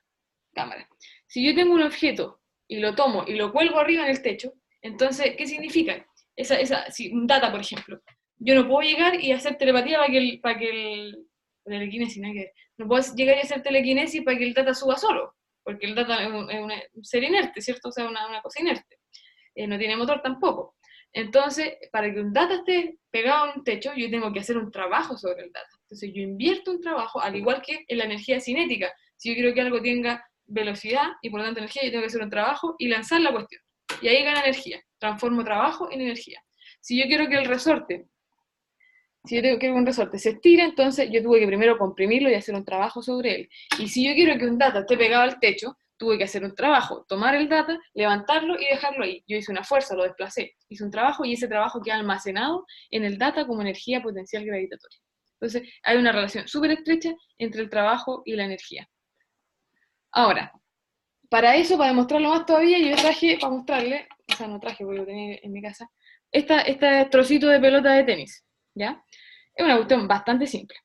cámara. Si yo tengo un objeto y lo tomo y lo cuelgo arriba en el techo, entonces, ¿qué significa? Si un data, por ejemplo, yo no puedo llegar y hacer telepatía telequinesis, no puedo llegar y hacer telequinesis para que el data suba solo, porque el data es un ser inerte, ¿cierto? O sea, una cosa inerte. No tiene motor tampoco. Entonces, para que un data esté pegado en un techo, yo tengo que hacer un trabajo sobre el data. Entonces, yo invierto un trabajo, al igual que en la energía cinética. Si yo quiero que algo tenga velocidad y por lo tanto energía, yo tengo que hacer un trabajo y lanzar la cuestión. Y ahí gana energía. Transformo trabajo en energía. Si yo quiero que el resorte, si yo quiero que un resorte se estire, entonces yo tuve que primero comprimirlo y hacer un trabajo sobre él. Y si yo quiero que un data esté pegado al techo, tuve que hacer un trabajo, tomar el data, levantarlo y dejarlo ahí. Yo hice una fuerza, lo desplacé, hice un trabajo y ese trabajo queda almacenado en el data como energía potencial gravitatoria. Entonces, hay una relación súper estrecha entre el trabajo y la energía. Ahora, para eso, para demostrarlo más todavía, yo traje, para mostrarle, o sea, no traje porque lo tenía en mi casa, este trocito de pelota de tenis, ¿ya? Es una cuestión bastante simple.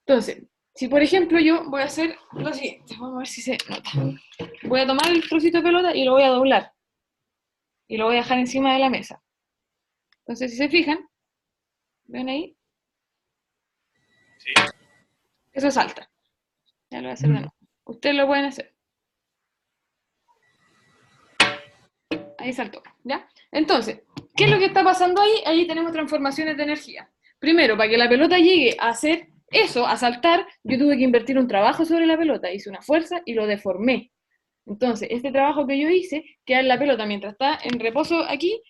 Entonces, si por ejemplo yo voy a hacer lo siguiente, vamos a ver si se nota. Voy a tomar el trocito de pelota y lo voy a doblar. Y lo voy a dejar encima de la mesa. Entonces, si se fijan, ¿ven ahí? Sí. Eso salta. Ya lo voy a hacer de nuevo. Ustedes lo pueden hacer. Ahí saltó, ¿ya? Entonces, ¿qué es lo que está pasando ahí? Ahí tenemos transformaciones de energía. Primero, para que la pelota llegue a hacer eso, a saltar, yo tuve que invertir un trabajo sobre la pelota, hice una fuerza y lo deformé. Entonces, este trabajo que yo hice, queda en la pelota mientras está en reposo aquí,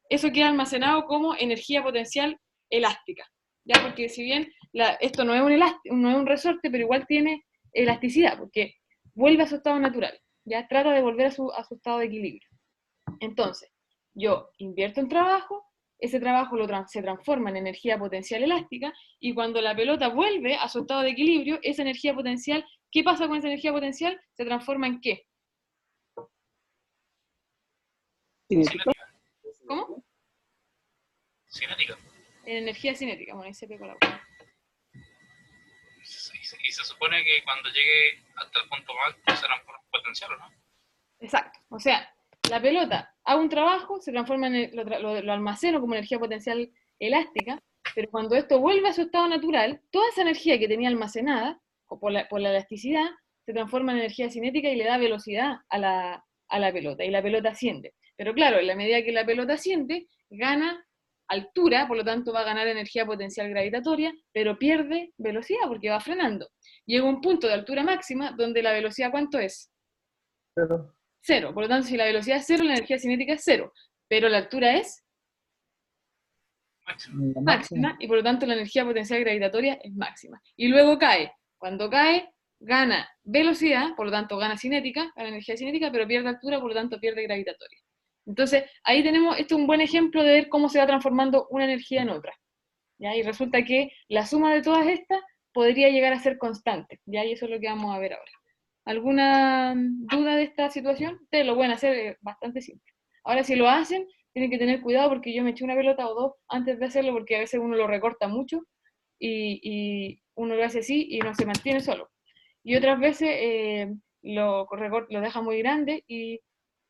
eso queda almacenado como energía potencial elástica, ¿ya? Porque si bien esto no es no es un resorte, pero igual tiene elasticidad, porque vuelve a su estado natural, ¿ya? Trata de volver a su estado de equilibrio. Entonces, yo invierto en trabajo, ese trabajo se transforma en energía potencial elástica, y cuando la pelota vuelve a su estado de equilibrio, esa energía potencial, ¿qué pasa con esa energía potencial? Se transforma ¿en qué? Cinética. ¿Cómo? Cinética. En energía cinética, bueno, ahí se pegó la boca. Y se supone que cuando llegue hasta el punto más alto será por potencial, ¿no? Exacto. O sea, la pelota hago un trabajo, se transforma lo almaceno como energía potencial elástica, pero cuando esto vuelve a su estado natural, toda esa energía que tenía almacenada, o por la elasticidad, se transforma en energía cinética y le da velocidad a la pelota, y la pelota asciende. Pero claro, en la medida que la pelota asciende, gana altura, por lo tanto va a ganar energía potencial gravitatoria, pero pierde velocidad porque va frenando. Llega un punto de altura máxima donde la velocidad, ¿cuánto es? Pero, Cero. Por lo tanto, si la velocidad es cero, la energía cinética es cero, pero la altura es Máximo. la máxima, y por lo tanto la energía potencial gravitatoria es máxima. Y luego cae. Cuando cae, gana velocidad, por lo tanto gana cinética, gana energía cinética, pero pierde altura, por lo tanto pierde gravitatoria. Entonces, ahí tenemos, esto es un buen ejemplo de ver cómo se va transformando una energía en otra, ¿ya? Y resulta que la suma de todas estas podría llegar a ser constante, ¿ya? Y eso es lo que vamos a ver ahora. ¿Alguna duda de esta situación? Ustedes lo pueden hacer, es bastante simple. Ahora, si lo hacen, tienen que tener cuidado porque yo me eché una pelota o dos antes de hacerlo, porque a veces uno lo recorta mucho y uno lo hace así y no se mantiene solo. Y otras veces lo deja muy grande y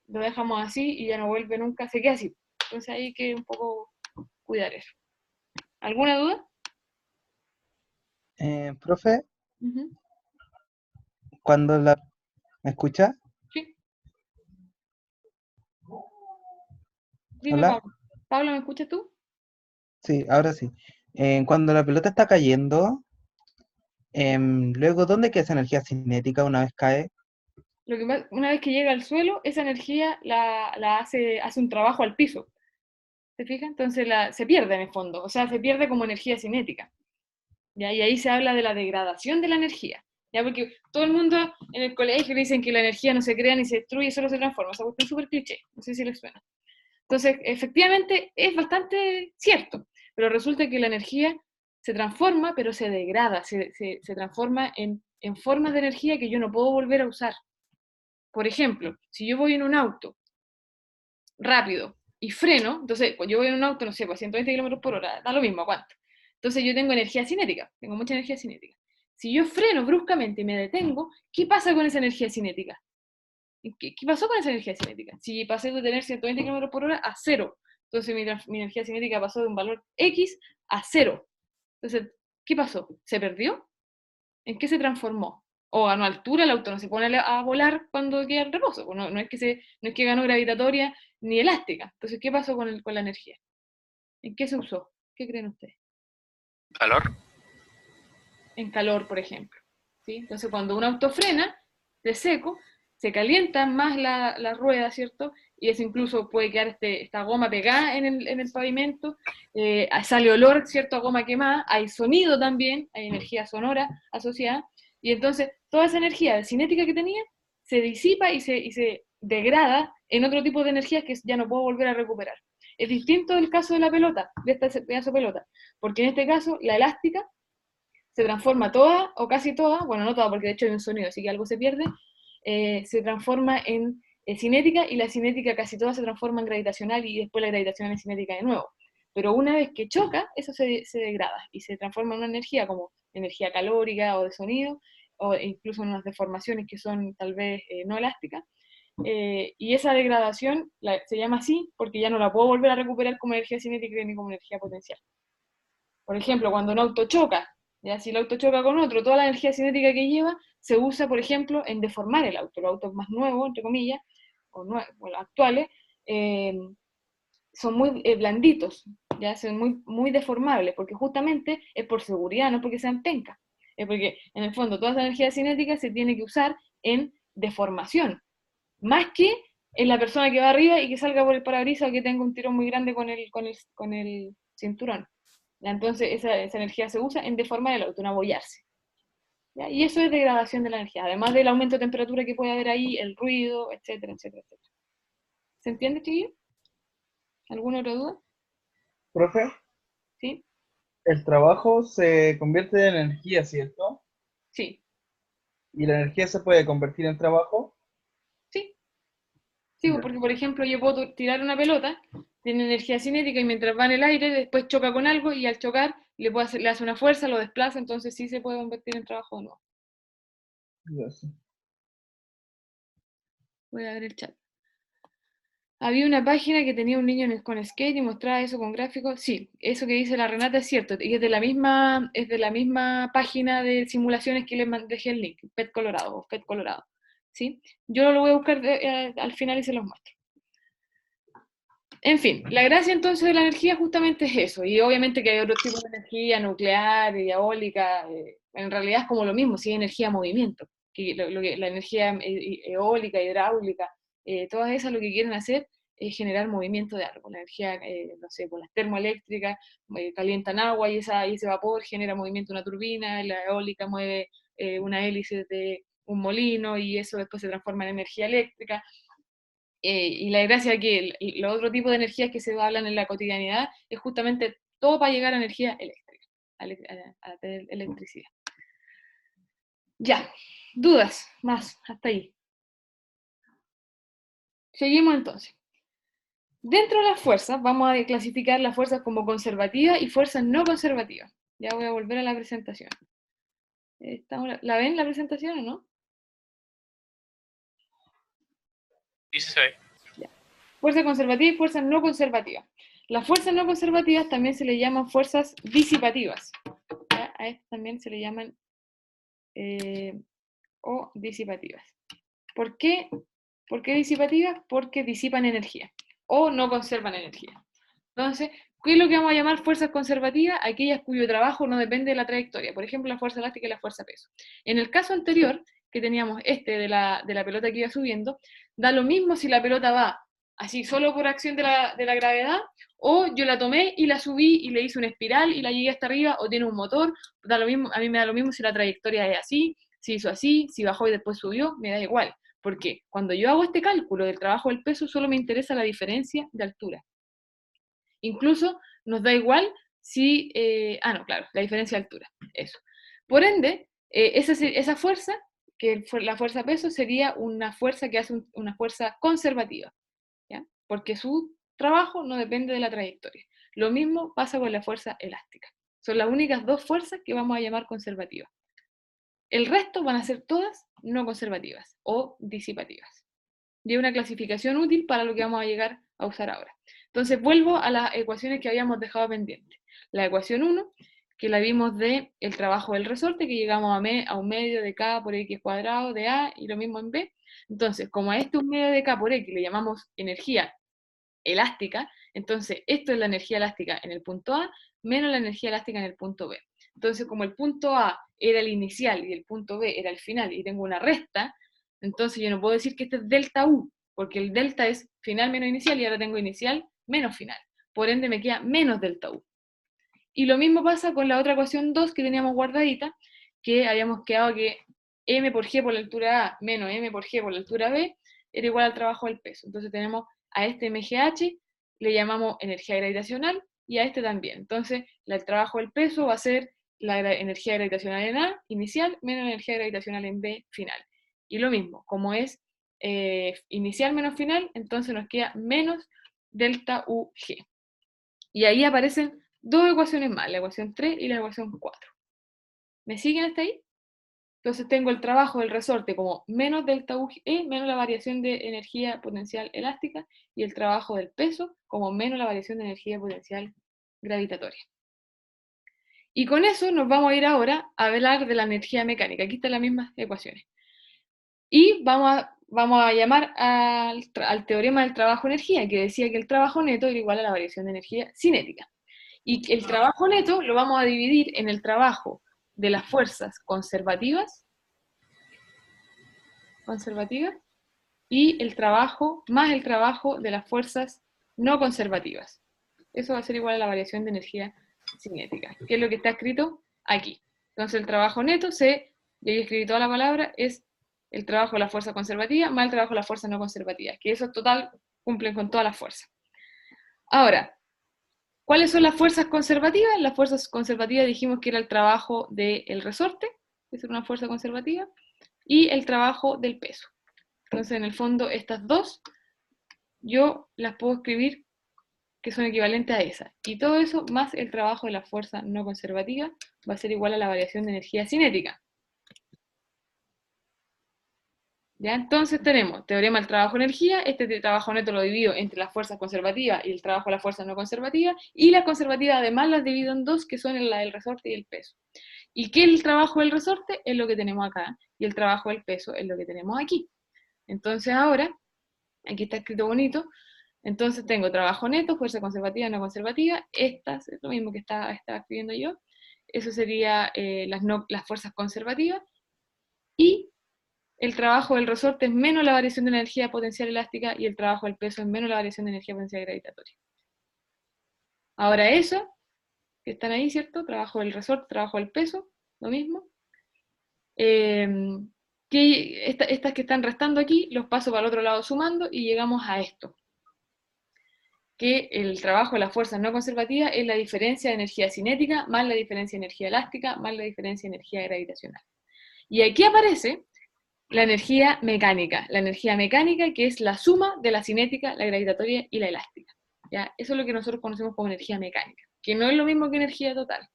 lo dejamos así y ya no vuelve nunca, se queda así. Entonces hay que un poco cuidar eso. ¿Alguna duda? Profe, Uh-huh. cuando la... ¿Me escucha? Sí. Dime, Hola. Pablo. Pablo, ¿me escuchas tú? Sí, ahora sí. Cuando la pelota está cayendo, luego, ¿dónde queda esa energía cinética una vez cae? Una vez que llega al suelo, esa energía hace un trabajo al piso. ¿Se fija? Entonces se pierde en el fondo, o sea, se pierde como energía cinética. ¿Ya? Y ahí se habla de la degradación de la energía. ¿Ya? Porque todo el mundo en el colegio dicen que la energía no se crea ni se destruye, solo se transforma. Esa cuestión es súper cliché, no sé si les suena. Entonces, efectivamente, es bastante cierto, pero resulta que la energía se transforma, pero se degrada, se transforma en en formas de energía que yo no puedo volver a usar. Por ejemplo, si yo voy en un auto rápido y freno, entonces cuando yo voy en un auto, no sé, pues 120 kilómetros por hora, da lo mismo, ¿a cuánto? Entonces yo tengo energía cinética, tengo mucha energía cinética. Si yo freno bruscamente y me detengo, ¿qué pasa con esa energía cinética? ¿Qué pasó con esa energía cinética? Si pasé de tener 120 km por hora a 0, entonces mi energía cinética pasó de un valor X a 0. Entonces, ¿qué pasó? ¿Se perdió? ¿En qué se transformó? ¿O ganó altura? El auto no se pone a volar cuando queda en reposo. No es que ganó gravitatoria ni elástica. Entonces, ¿qué pasó con la energía? ¿En qué se usó? ¿Qué creen ustedes? Calor. En calor, por ejemplo. ¿Sí? Entonces, cuando un auto frena de seco, se calienta más la rueda, ¿cierto? Y eso incluso puede quedar esta goma pegada en el pavimento, sale olor, ¿cierto? A goma quemada, hay sonido también, hay energía sonora asociada, y entonces toda esa energía cinética que tenía se disipa y se degrada en otro tipo de energías que ya no puedo volver a recuperar. Es distinto del caso de la pelota, de este pedazo de pelota, porque en este caso la elástica se transforma toda, o casi toda, bueno, no toda porque de hecho hay un sonido, así que algo se pierde, se transforma en cinética, y la cinética casi toda se transforma en gravitacional, y después la gravitacional en cinética de nuevo. Pero una vez que choca, eso se degrada, y se transforma en una energía como energía calórica o de sonido, o incluso en unas deformaciones que son tal vez no elásticas, y esa degradación se llama así porque ya no la puedo volver a recuperar como energía cinética ni como energía potencial. Por ejemplo, cuando un auto choca, ¿ya? Si el auto choca con otro, toda la energía cinética que lleva se usa, por ejemplo, en deformar el auto. Los autos más nuevos, entre comillas, o bueno, actuales, son muy blanditos, ¿ya? Son muy deformables, porque justamente es por seguridad, no porque sean pencas. Es porque, en el fondo, toda esa energía cinética se tiene que usar en deformación, más que en la persona que va arriba y que salga por el parabrisas o que tenga un tirón muy grande con el cinturón. ¿Ya? Entonces esa energía se usa en deformar el auto, en abollarse. ¿Ya? Y eso es degradación de la energía, además del aumento de temperatura que puede haber ahí, el ruido, etcétera, etcétera, etcétera. ¿Se entiende, chiquillo? ¿Alguna otra duda? Profe, ¿Sí? el trabajo se convierte en energía, ¿cierto? Sí. ¿Y la energía se puede convertir en trabajo? Sí. Sí, Ya. porque por ejemplo yo puedo tirar una pelota, tiene energía cinética y mientras va en el aire, después choca con algo y al chocar le hace una fuerza, lo desplaza, entonces sí se puede convertir en trabajo o no. Ya, sí. Voy a ver el chat. Había una página que tenía un niño con skate y mostraba eso con gráficos. Sí, eso que dice la Renata es cierto, y es de la misma página de simulaciones que les dejé el link, PET Colorado, o PET Colorado. ¿Sí? Yo lo voy a buscar al final y se los muestro. En fin, la gracia entonces de la energía justamente es eso, y obviamente que hay otros tipos de energía, nuclear, eólica, en realidad es como lo mismo, si hay energía movimiento, que la energía eólica, hidráulica, todas esas lo que quieren hacer es generar movimiento de algo. La energía, no sé, por las termoeléctricas calientan agua y ese vapor genera movimiento de una turbina, la eólica mueve una hélice de un molino y eso después se transforma en energía eléctrica. Y la gracia es que los otros tipos de energías que se hablan en la cotidianidad es justamente todo para llegar a energía eléctrica, a tener electricidad. Ya, dudas más, hasta ahí. Seguimos entonces. Dentro de las fuerzas, vamos a clasificar las fuerzas como conservativas y fuerzas no conservativas. Ya voy a volver a la presentación. ¿La ven la presentación o no? Sí, se ve. Ya. Fuerza conservativa y fuerza no conservativa. Las fuerzas no conservativas también se le llaman fuerzas disipativas. ¿Ya? A estas también se le llaman o disipativas. ¿Por qué? ¿Por qué disipativas? Porque disipan energía o no conservan energía. Entonces, ¿qué es lo que vamos a llamar fuerzas conservativas? Aquellas cuyo trabajo no depende de la trayectoria. Por ejemplo, la fuerza elástica y la fuerza peso. En el caso anterior, que teníamos de la pelota que iba subiendo, da lo mismo si la pelota va así solo por acción de la gravedad, o yo la tomé y la subí y le hice una espiral y la llegué hasta arriba, o tiene un motor, da lo mismo, a mí me da lo mismo si la trayectoria es así, si hizo así, si bajó y después subió, me da igual. Porque cuando yo hago este cálculo del trabajo del peso, solo me interesa la diferencia de altura. Incluso nos da igual si, no, claro, la diferencia de altura, eso. Por ende, esa fuerza, que la fuerza peso, sería una fuerza que hace una fuerza conservativa, ¿ya? Porque su trabajo no depende de la trayectoria. Lo mismo pasa con la fuerza elástica. Son las únicas dos fuerzas que vamos a llamar conservativas. El resto van a ser todas no conservativas o disipativas. Y es una clasificación útil para lo que vamos a llegar a usar ahora. Entonces vuelvo a las ecuaciones que habíamos dejado pendientes. La ecuación 1, que la vimos de el trabajo del resorte, que llegamos a un medio de K por X cuadrado de A, y lo mismo en B. Entonces, como a este un medio de K por X le llamamos energía elástica, entonces esto es la energía elástica en el punto A, menos la energía elástica en el punto B. Entonces, como el punto A era el inicial y el punto B era el final, y tengo una resta, entonces yo no puedo decir que este es delta U, porque el delta es final menos inicial, y ahora tengo inicial menos final. Por ende me queda menos delta U. Y lo mismo pasa con la otra ecuación 2 que teníamos guardadita, que habíamos quedado que m por g por la altura A menos m por g por la altura B era igual al trabajo del peso. Entonces tenemos a este MGH, le llamamos energía gravitacional, y a este también. Entonces el trabajo del peso va a ser la energía gravitacional en A, inicial, menos la energía gravitacional en B, final. Y lo mismo, como es inicial menos final, entonces nos queda menos delta UG. Y ahí aparecen dos ecuaciones más, la ecuación 3 y la ecuación 4. ¿Me siguen hasta ahí? Entonces tengo el trabajo del resorte como menos delta UG, menos la variación de energía potencial elástica, y el trabajo del peso como menos la variación de energía potencial gravitatoria. Y con eso nos vamos a ir ahora a hablar de la energía mecánica. Aquí están las mismas ecuaciones. Y vamos a llamar al teorema del trabajo-energía, que decía que el trabajo neto era igual a la variación de energía cinética. Y el trabajo neto lo vamos a dividir en el trabajo de las fuerzas conservativas y el trabajo más el trabajo de las fuerzas no conservativas. Eso va a ser igual a la variación de energía cinética, que es lo que está escrito aquí. Entonces el trabajo neto, yo escribí toda la palabra, es el trabajo de la fuerza conservativa más el trabajo de las fuerzas no conservativas, que eso total cumplen con todas las fuerzas. Ahora, ¿cuáles son las fuerzas conservativas? Las fuerzas conservativas dijimos que era el trabajo del resorte, que es una fuerza conservativa, y el trabajo del peso. Entonces, en el fondo, estas dos, yo las puedo escribir que son equivalentes a esas. Y todo eso, más el trabajo de la fuerza no conservativa, va a ser igual a la variación de energía cinética. ¿Ya? Entonces tenemos teorema del trabajo-energía, este trabajo neto lo divido entre las fuerzas conservativas y el trabajo de las fuerzas no conservativas, y las conservativas además las divido en dos, que son la del resorte y el peso. ¿Y qué es el trabajo del resorte? Es lo que tenemos acá, y el trabajo del peso es lo que tenemos aquí. Entonces ahora, aquí está escrito bonito, entonces tengo trabajo neto, fuerza conservativa, no conservativa, estas es lo mismo que estaba escribiendo yo, eso sería las fuerzas conservativas, y el trabajo del resorte es menos la variación de energía potencial elástica, y el trabajo del peso es menos la variación de energía potencial gravitatoria. Ahora eso, que están ahí, ¿cierto? Trabajo del resorte, trabajo del peso, lo mismo. Estas que están restando aquí, los paso para el otro lado sumando, y llegamos a esto. Que el trabajo de las fuerzas no conservativas es la diferencia de energía cinética, más la diferencia de energía elástica, más la diferencia de energía gravitacional. Y aquí aparece la energía mecánica que es la suma de la cinética, la gravitatoria y la elástica. ¿Ya? Eso es lo que nosotros conocemos como energía mecánica, que no es lo mismo que energía total.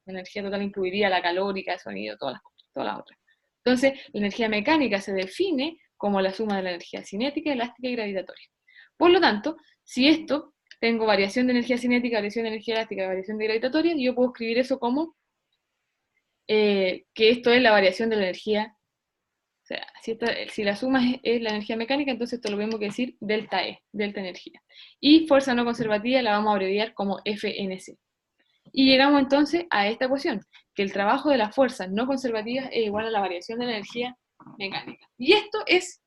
La energía total incluiría la calórica, el sonido, todas las otras. Entonces, la energía mecánica se define como la suma de la energía cinética, elástica y gravitatoria. Por lo tanto, si esto, tengo variación de energía cinética, variación de energía elástica, variación de gravitatoria, yo puedo escribir eso como que esto es la variación de la energía. O sea, si la suma es la energía mecánica, entonces esto lo mismo que decir delta E, delta energía. Y fuerza no conservativa la vamos a abreviar como FNC. Y llegamos entonces a esta ecuación, que el trabajo de las fuerzas no conservativas es igual a la variación de la energía mecánica. Y esto es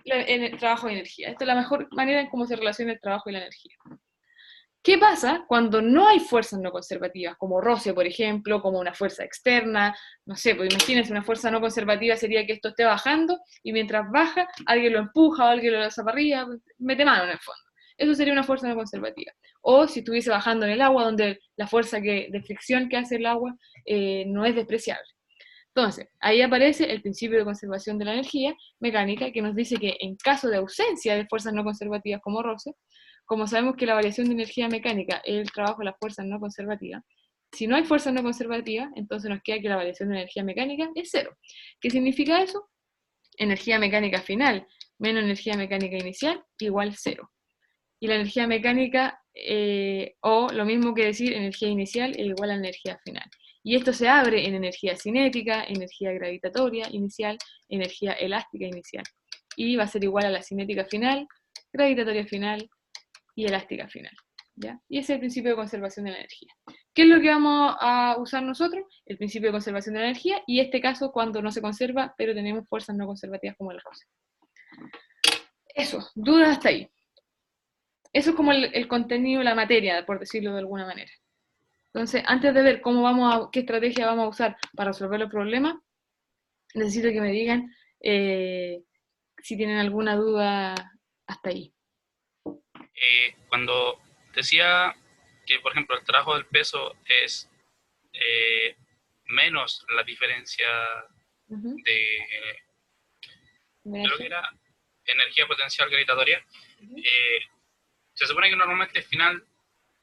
el trabajo de energía. Esta es la mejor manera en cómo se relaciona el trabajo y la energía. ¿Qué pasa cuando no hay fuerzas no conservativas, como roce, por ejemplo, como una fuerza externa? No sé, pues imagínense, una fuerza no conservativa sería que esto esté bajando, y mientras baja, alguien lo empuja o alguien lo lanza para arriba, mete mano en el fondo. Eso sería una fuerza no conservativa. O si estuviese bajando en el agua, donde la fuerza de fricción que hace el agua no es despreciable. Entonces, ahí aparece el principio de conservación de la energía mecánica, que nos dice que en caso de ausencia de fuerzas no conservativas como roce, como sabemos que la variación de energía mecánica es el trabajo de las fuerzas no conservativas, si no hay fuerzas no conservativas, entonces nos queda que la variación de energía mecánica es cero. ¿Qué significa eso? Energía mecánica final menos energía mecánica inicial igual cero. Y la energía mecánica, o lo mismo que decir energía inicial, es igual a energía final. Y esto se abre en energía cinética, energía gravitatoria inicial, energía elástica inicial. Y va a ser igual a la cinética final, gravitatoria final y elástica final. ¿Ya? Y ese es el principio de conservación de la energía. ¿Qué es lo que vamos a usar nosotros? El principio de conservación de la energía, y este caso cuando no se conserva, pero tenemos fuerzas no conservativas como el roce. Eso, dudas hasta ahí. Eso es como el contenido, la materia, por decirlo de alguna manera. Entonces, antes de ver qué estrategia vamos a usar para resolver los problemas, necesito que me digan si tienen alguna duda hasta ahí. Cuando decía que, por ejemplo, el trabajo del peso es menos la diferencia de lo que era energía potencial gravitatoria, se supone que normalmente final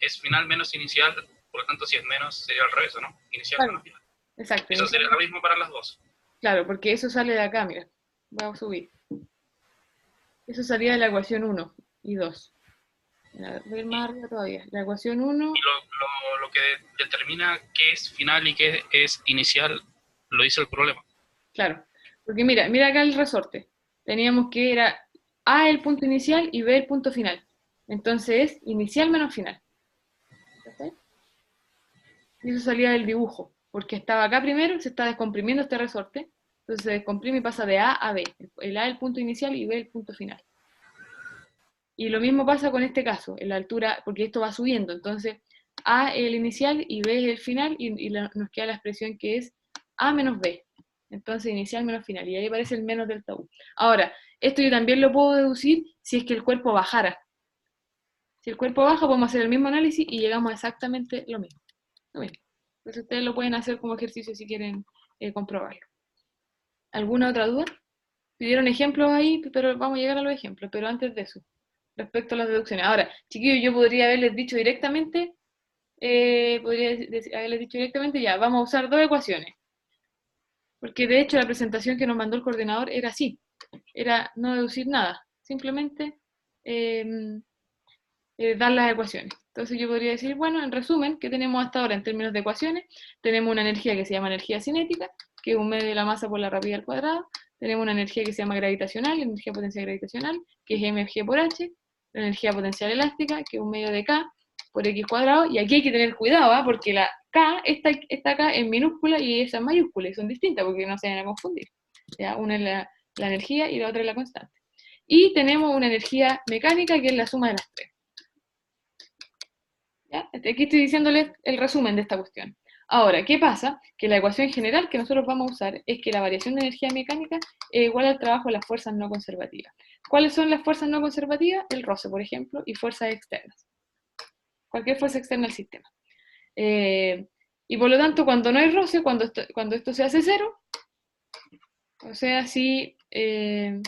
es final menos inicial, por lo tanto si es menos sería al revés, ¿no? Inicial menos final. Exacto. Eso sería lo mismo para las dos. Claro, porque eso sale de acá, mira. Vamos a subir. Eso salía de la ecuación 1 y 2. Voy a ir más arriba todavía. La ecuación 1... Y lo que determina qué es final y qué es inicial, lo dice el problema. Claro, porque mira acá el resorte. Teníamos que era A el punto inicial y B el punto final. Entonces es inicial menos final. ¿Sí? Y eso salía del dibujo, porque estaba acá primero, se está descomprimiendo este resorte, entonces se descomprime y pasa de A a B. El A el punto inicial y B el punto final. Y lo mismo pasa con este caso, en la altura, porque esto va subiendo, entonces A es el inicial y B es el final, y nos queda la expresión que es A menos B. Entonces inicial menos final, y ahí aparece el menos delta U. Ahora, esto yo también lo puedo deducir si es que el cuerpo bajara. Si el cuerpo baja, podemos hacer el mismo análisis y llegamos a exactamente lo mismo. Entonces ustedes lo pueden hacer como ejercicio si quieren comprobarlo. ¿Alguna otra duda? Pidieron ejemplos ahí, pero vamos a llegar a los ejemplos, pero antes de eso, respecto a las deducciones. Ahora, chiquillos, yo podría haberles dicho directamente, ya, vamos a usar dos ecuaciones. Porque de hecho la presentación que nos mandó el coordinador era así, era no deducir nada, simplemente dar las ecuaciones. Entonces yo podría decir, bueno, en resumen, ¿qué tenemos hasta ahora en términos de ecuaciones? Tenemos una energía que se llama energía cinética, que es un medio de la masa por la rapidez al cuadrado. Tenemos una energía que se llama gravitacional, energía potencial gravitacional, que es mg por h. La energía potencial elástica, que es un medio de k por x cuadrado. Y aquí hay que tener cuidado, porque la k está acá en minúscula y esa en mayúscula, y son distintas porque no se van a confundir. ¿Ya? Una es la energía y la otra es la constante. Y tenemos una energía mecánica que es la suma de las tres. ¿Ya? Aquí estoy diciéndoles el resumen de esta cuestión. Ahora, ¿qué pasa? Que la ecuación general que nosotros vamos a usar es que la variación de energía mecánica es igual al trabajo de las fuerzas no conservativas. ¿Cuáles son las fuerzas no conservativas? El roce, por ejemplo, y fuerzas externas. Cualquier fuerza externa al sistema. Y por lo tanto, cuando no hay roce, cuando esto se hace cero, o sea, si el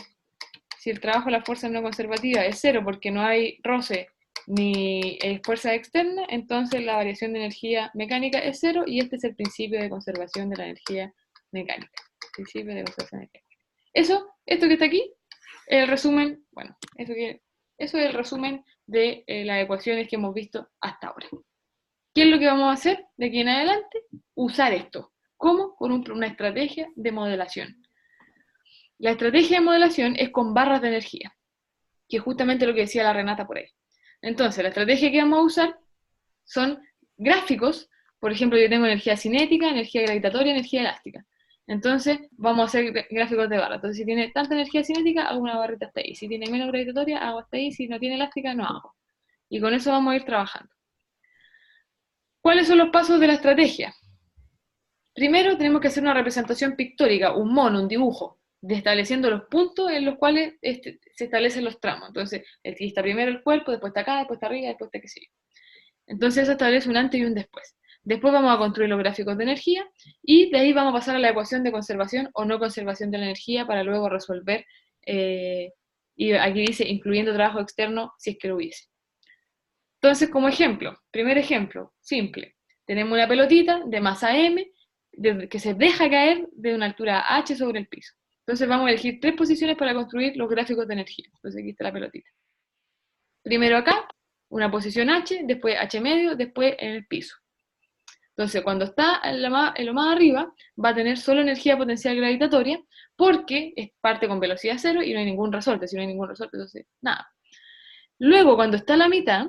trabajo de las fuerzas no conservativas es cero porque no hay roce ni fuerza externa, entonces la variación de energía mecánica es cero, y este es el principio de conservación de la energía mecánica. Principio de conservación de energía mecánica. Esto que está aquí, el resumen, bueno, eso es el resumen de las ecuaciones que hemos visto hasta ahora. ¿Qué es lo que vamos a hacer de aquí en adelante? Usar esto. ¿Cómo? Con una estrategia de modelación. La estrategia de modelación es con barras de energía, que es justamente lo que decía la Renata por ahí. Entonces, la estrategia que vamos a usar son gráficos. Por ejemplo, yo tengo energía cinética, energía gravitatoria, energía elástica. Entonces, vamos a hacer gráficos de barra. Entonces, si tiene tanta energía cinética, hago una barrita hasta ahí. Si tiene menos gravitatoria, hago hasta ahí. Si no tiene elástica, no hago. Y con eso vamos a ir trabajando. ¿Cuáles son los pasos de la estrategia? Primero, tenemos que hacer una representación pictórica, un mono, un dibujo, estableciendo los puntos en los cuales se establecen los tramos. Entonces, aquí está primero el cuerpo, después está acá, después está arriba, después está qué sé yo. Entonces eso establece un antes y un después. Después vamos a construir los gráficos de energía, y de ahí vamos a pasar a la ecuación de conservación o no conservación de la energía para luego resolver, y aquí dice incluyendo trabajo externo si es que lo hubiese. Entonces, como ejemplo, primer ejemplo, simple. Tenemos una pelotita de masa M que se deja caer de una altura h sobre el piso. Entonces vamos a elegir 3 posiciones para construir los gráficos de energía. Entonces aquí está la pelotita. Primero acá, una posición h, después h medio, después en el piso. Entonces cuando está en lo más arriba, va a tener solo energía potencial gravitatoria, porque parte con velocidad cero y no hay ningún resorte. Si no hay ningún resorte, entonces nada. Luego, cuando está a la mitad,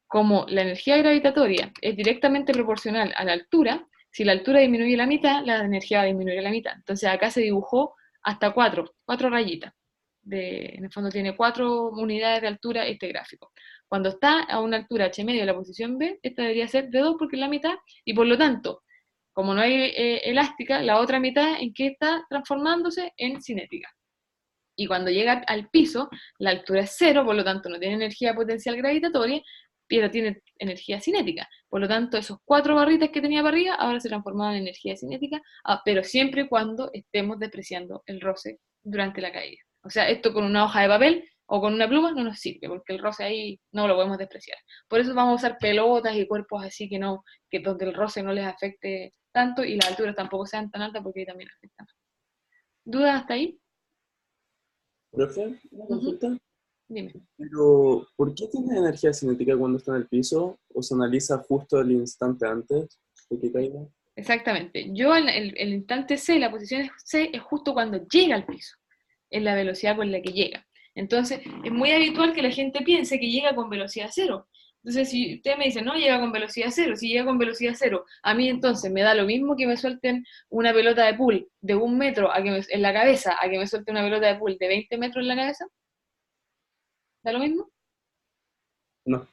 como la energía gravitatoria es directamente proporcional a la altura, si la altura disminuye la mitad, la energía va a disminuir a la mitad. Entonces acá se dibujó hasta 4 rayitas. En el fondo tiene 4 unidades de altura este gráfico. Cuando está a una altura h medio de la posición B, esta debería ser de 2 porque es la mitad, y por lo tanto, como no hay elástica, la otra mitad en que está transformándose en cinética. Y cuando llega al piso, la altura es 0, por lo tanto no tiene energía potencial gravitatoria, pero tiene energía cinética. Por lo tanto, esos 4 barritas que tenía para arriba, ahora se transformaban en energía cinética, pero siempre y cuando estemos despreciando el roce durante la caída. O sea, esto con una hoja de papel o con una pluma no nos sirve, porque el roce ahí no lo podemos despreciar. Por eso vamos a usar pelotas y cuerpos así que donde el roce no les afecte tanto, y las alturas tampoco sean tan altas, porque ahí también afectan. ¿Dudas hasta ahí? Profe, una consulta. Dime. Pero, ¿por qué tiene energía cinética cuando está en el piso? ¿O se analiza justo el instante antes de que caiga? Exactamente. Yo el instante C, la posición C, es justo cuando llega al piso, es la velocidad con la que llega. Entonces, es muy habitual que la gente piense que llega con velocidad cero. Entonces, si usted me dice, no, llega con velocidad cero, si llega con velocidad cero, a mí entonces me da lo mismo que me suelten una pelota de pool de 1 metro en la cabeza, a que me suelten una pelota de pool de 20 metros en la cabeza. ¿Da lo mismo? No.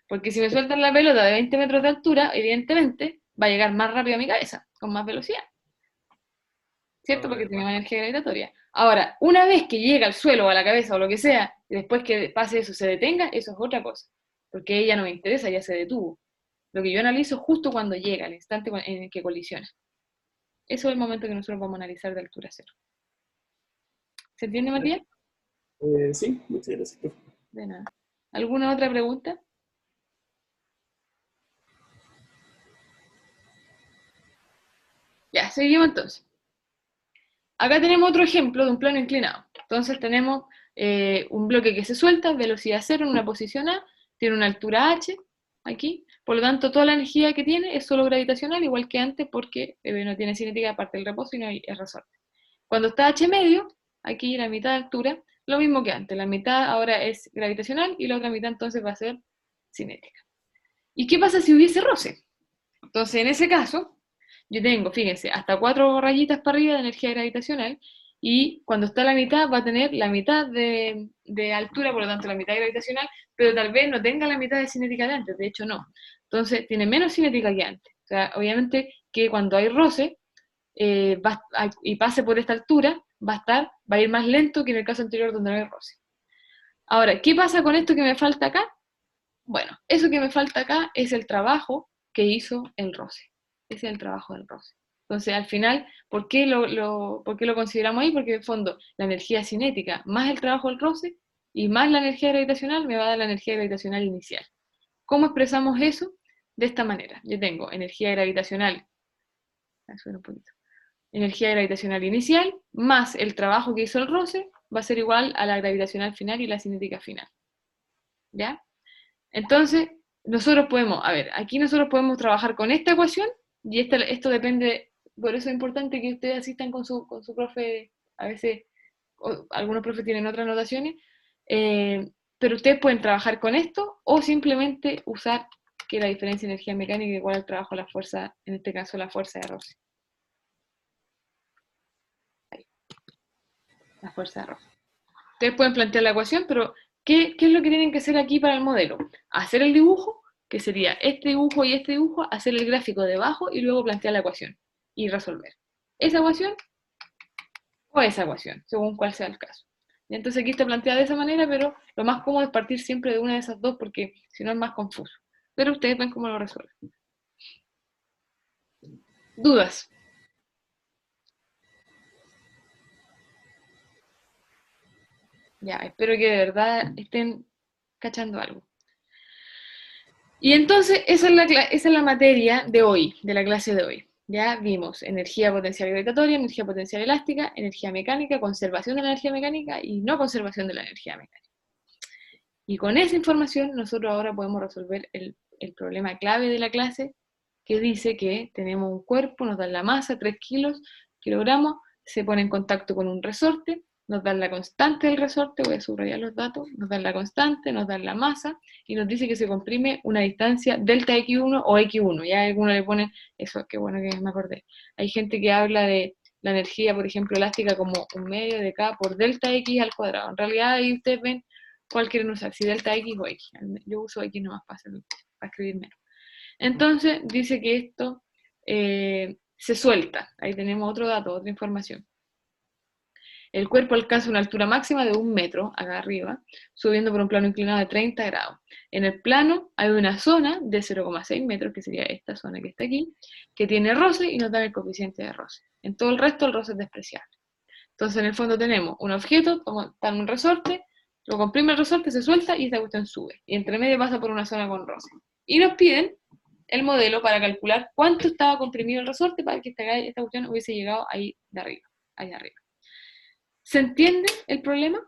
Porque si me sueltan la pelota de 20 metros de altura, evidentemente va a llegar más rápido a mi cabeza, con más velocidad. ¿Cierto? Porque tiene más energía gravitatoria. Ahora, una vez que llega al suelo o a la cabeza o lo que sea, y después que pase eso, se detenga, eso es otra cosa. Porque ella no me interesa, ya se detuvo. Lo que yo analizo es justo cuando llega, el instante en el que colisiona. Eso es el momento que nosotros vamos a analizar de altura cero. ¿Se entiende, Matías? Sí, muchas gracias, profe. De nada. ¿Alguna otra pregunta? Ya, seguimos entonces. Acá tenemos otro ejemplo de un plano inclinado. Entonces tenemos un bloque que se suelta, velocidad cero en una posición A, tiene una altura h, aquí, por lo tanto toda la energía que tiene es solo gravitacional, igual que antes, porque no tiene cinética aparte del reposo y no hay resorte. Cuando está h medio, aquí la mitad de altura, lo mismo que antes, la mitad ahora es gravitacional y la otra mitad entonces va a ser cinética. ¿Y qué pasa si hubiese roce? Entonces en ese caso, yo tengo, fíjense, hasta 4 rayitas para arriba de energía gravitacional, y cuando está a la mitad va a tener la mitad de altura, por lo tanto la mitad gravitacional, pero tal vez no tenga la mitad de cinética de antes, de hecho no. Entonces tiene menos cinética que antes. O sea, obviamente que cuando hay roce y pase por esta altura, va a ir más lento que en el caso anterior donde no hay roce. Ahora, ¿qué pasa con esto que me falta acá? Bueno, eso que me falta acá es el trabajo que hizo el roce. Ese es el trabajo del roce. Entonces, al final, ¿por qué lo consideramos ahí? Porque en el fondo, la energía cinética más el trabajo del roce y más la energía gravitacional me va a dar la energía gravitacional inicial. ¿Cómo expresamos eso? De esta manera. Yo tengo energía gravitacional, un poquito, energía gravitacional inicial más el trabajo que hizo el roce va a ser igual a la gravitacional final y la cinética final. ¿Ya? Entonces, nosotros podemos, aquí nosotros podemos trabajar con esta ecuación, y esto depende, por eso es importante que ustedes asistan con su profe, a veces algunos profes tienen otras notaciones, pero ustedes pueden trabajar con esto, o simplemente usar que la diferencia de energía mecánica igual al trabajo de la fuerza, en este caso la fuerza de roce. Ahí. La fuerza de roce. Ustedes pueden plantear la ecuación, pero ¿qué es lo que tienen que hacer aquí para el modelo? Hacer el dibujo, que sería este dibujo y este dibujo, hacer el gráfico debajo y luego plantear la ecuación y resolver. ¿Esa ecuación o esa ecuación? Según cuál sea el caso. Y entonces aquí está planteada de esa manera, pero lo más cómodo es partir siempre de una de esas dos porque si no es más confuso. Pero ustedes ven cómo lo resuelven. ¿Dudas? Ya, espero que de verdad estén cachando algo. Y entonces, esa es la materia de hoy, de la clase de hoy. Ya vimos energía potencial gravitatoria, energía potencial elástica, energía mecánica, conservación de la energía mecánica y no conservación de la energía mecánica. Y con esa información nosotros ahora podemos resolver el problema clave de la clase, que dice que tenemos un cuerpo, nos dan la masa, 3 kilogramos, se pone en contacto con un resorte, nos dan la constante del resorte, voy a subrayar los datos, nos dan la constante, nos dan la masa, y nos dice que se comprime una distancia delta x1 o x1, ya algunos le ponen, eso, qué bueno que me acordé. Hay gente que habla de la energía, por ejemplo, elástica como un medio de K por delta x al cuadrado. En realidad ahí ustedes ven cuál quieren usar, si delta x o x. Yo uso x nomás para escribir menos. Entonces dice que esto se suelta. Ahí tenemos otro dato, otra información. El cuerpo alcanza una altura máxima de 1 metro, acá arriba, subiendo por un plano inclinado de 30 grados. En el plano hay una zona de 0,6 metros, que sería esta zona que está aquí, que tiene roce y nos da el coeficiente de roce. En todo el resto el roce es despreciable. Entonces en el fondo tenemos un objeto, está en un resorte, lo comprime el resorte, se suelta y esta cuestión sube. Y entre medio pasa por una zona con roce. Y nos piden el modelo para calcular cuánto estaba comprimido el resorte para que esta cuestión hubiese llegado ahí de arriba, allá arriba. ¿Se entiende el problema?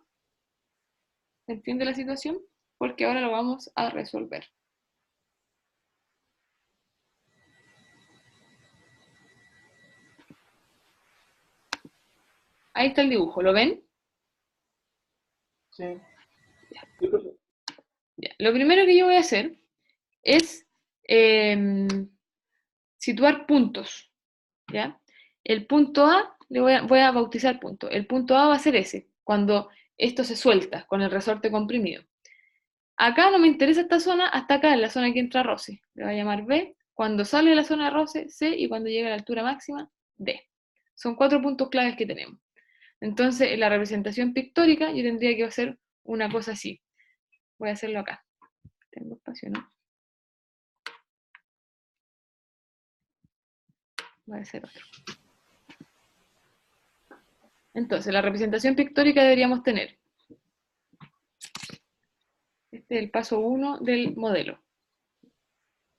¿Se entiende la situación? Porque ahora lo vamos a resolver. Ahí está el dibujo, ¿lo ven? Sí. Ya. Lo primero que yo voy a hacer es situar puntos, ¿ya? El punto A, voy a bautizar punto. El punto A va a ser ese, cuando esto se suelta con el resorte comprimido. Acá no me interesa esta zona, hasta acá en la zona que entra roce. Le voy a llamar B. Cuando sale de la zona de roce, C. Y cuando llega a la altura máxima, D. Son 4 puntos claves que tenemos. Entonces, en la representación pictórica, yo tendría que hacer una cosa así. Voy a hacerlo acá. Tengo espacio, ¿no? Voy a hacer otro. Entonces, la representación pictórica deberíamos tener. Este es el paso 1 del modelo.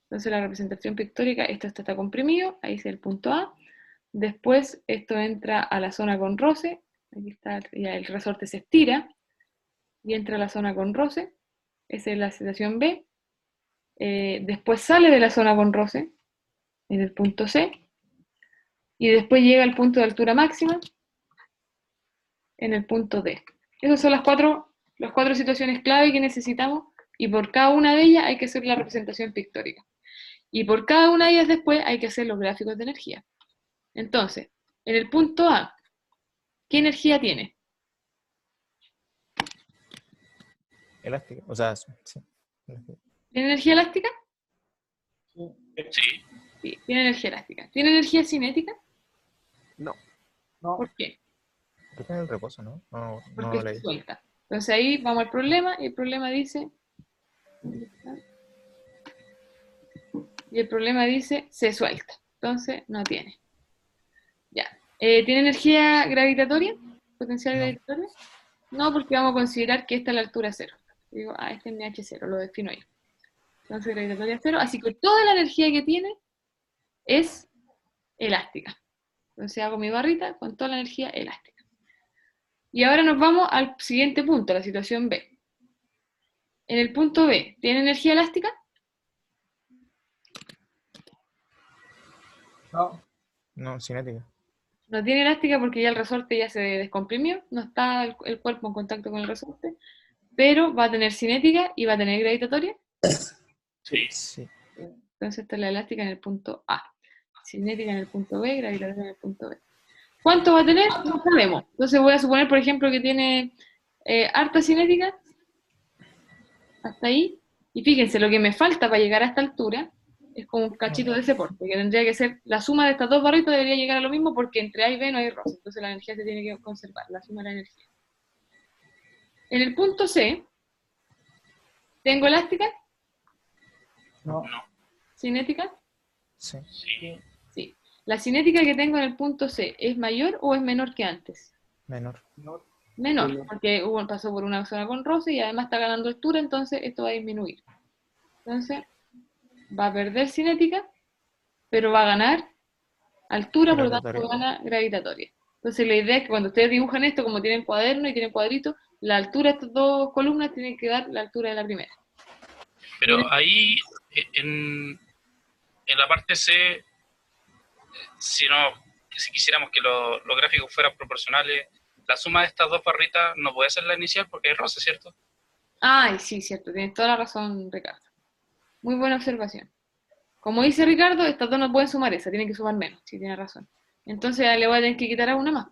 Entonces, la representación pictórica, esto está comprimido, ahí es el punto A. Después, esto entra a la zona con roce. Aquí está, ya el resorte se estira y entra a la zona con roce. Esa es la situación B. Después sale de la zona con roce, en el punto C. Y después llega al punto de altura máxima, en el punto D. Esas son las cuatro situaciones clave que necesitamos, y por cada una de ellas hay que hacer la representación pictórica. Y por cada una de ellas después hay que hacer los gráficos de energía. Entonces, en el punto A, ¿qué energía tiene? Elástica, o sea, sí. ¿Tiene energía elástica? Sí. Sí, tiene energía elástica. ¿Tiene energía cinética? No. ¿Por qué? Está en el reposo, ¿no? No Porque lo leí. se suelta. Entonces ahí vamos al problema, y el problema dice... Y el problema dice, se suelta. Entonces, no tiene. Ya. ¿Tiene energía gravitatoria? ¿Potencial No. gravitatoria? No, porque vamos a considerar que esta es la altura 0. Digo, este es mi H0, lo defino ahí. Entonces, gravitatoria 0. Así que toda la energía que tiene es elástica. Entonces hago mi barrita con toda la energía elástica. Y ahora nos vamos al siguiente punto, la situación B. En el punto B, ¿tiene energía elástica? No. No, cinética. No tiene elástica porque ya el resorte ya se descomprimió, no está el cuerpo en contacto con el resorte, pero va a tener cinética y va a tener gravitatoria. Sí. Entonces esta es la elástica en el punto A. Cinética en el punto B, gravitatoria en el punto B. ¿Cuánto va a tener? No sabemos. Entonces voy a suponer, por ejemplo, que tiene harta cinética, hasta ahí, y fíjense, lo que me falta para llegar a esta altura es como un cachito de ese porte, que tendría que ser, la suma de estas dos barritas debería llegar a lo mismo, porque entre A y B no hay roce, entonces la energía se tiene que conservar, la suma de la energía. En el punto C, ¿tengo elástica? No. ¿Cinética? Sí. Sí. Sí. ¿La cinética que tengo en el punto C es mayor o es menor que antes? Menor. Menor, porque pasó por una zona con roce y además está ganando altura, entonces esto va a disminuir. Entonces, va a perder cinética, pero va a ganar altura, por lo tanto Gravitatoria. gana gravitatoria. Entonces la idea es que cuando ustedes dibujan esto, como tienen cuaderno y tienen cuadritos, la altura de estas dos columnas tiene que dar la altura de la primera. Pero ahí, en la parte C, si quisiéramos que los gráficos fueran proporcionales, la suma de estas dos barritas no puede ser la inicial porque hay roce, ¿cierto? Ay, sí, cierto, tienes toda la razón, Ricardo. Muy buena observación. Como dice Ricardo, estas dos no pueden sumar esa, tienen que sumar menos, sí, tiene razón. Entonces le voy a tener que quitar a una más.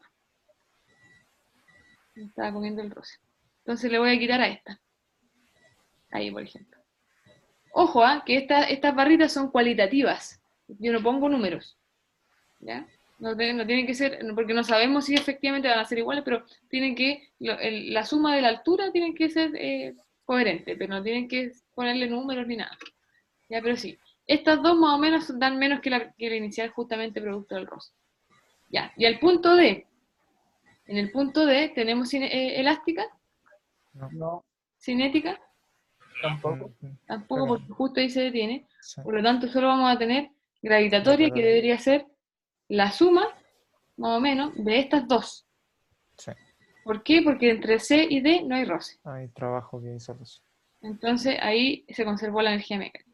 Me estaba comiendo el roce. Entonces le voy a quitar a esta. Ahí, por ejemplo. Ojo, que estas barritas son cualitativas. Yo no pongo números. ¿Ya? No tienen que ser, porque no sabemos si efectivamente van a ser iguales, pero tienen que, la suma de la altura tienen que ser coherente, pero no tienen que ponerle números ni nada. Ya, pero sí. Estas dos más o menos dan menos que la inicial justamente producto del roce. Ya, y el punto D. En el punto D tenemos elástica, No, cinética, tampoco. tampoco porque justo ahí se detiene. Sí. Por lo tanto, solo vamos a tener gravitatoria, que debería ser la suma, más o menos, de estas dos. Sí. ¿Por qué? Porque entre C y D no hay roce. Hay trabajo que hizo Roce. Entonces ahí se conservó la energía mecánica.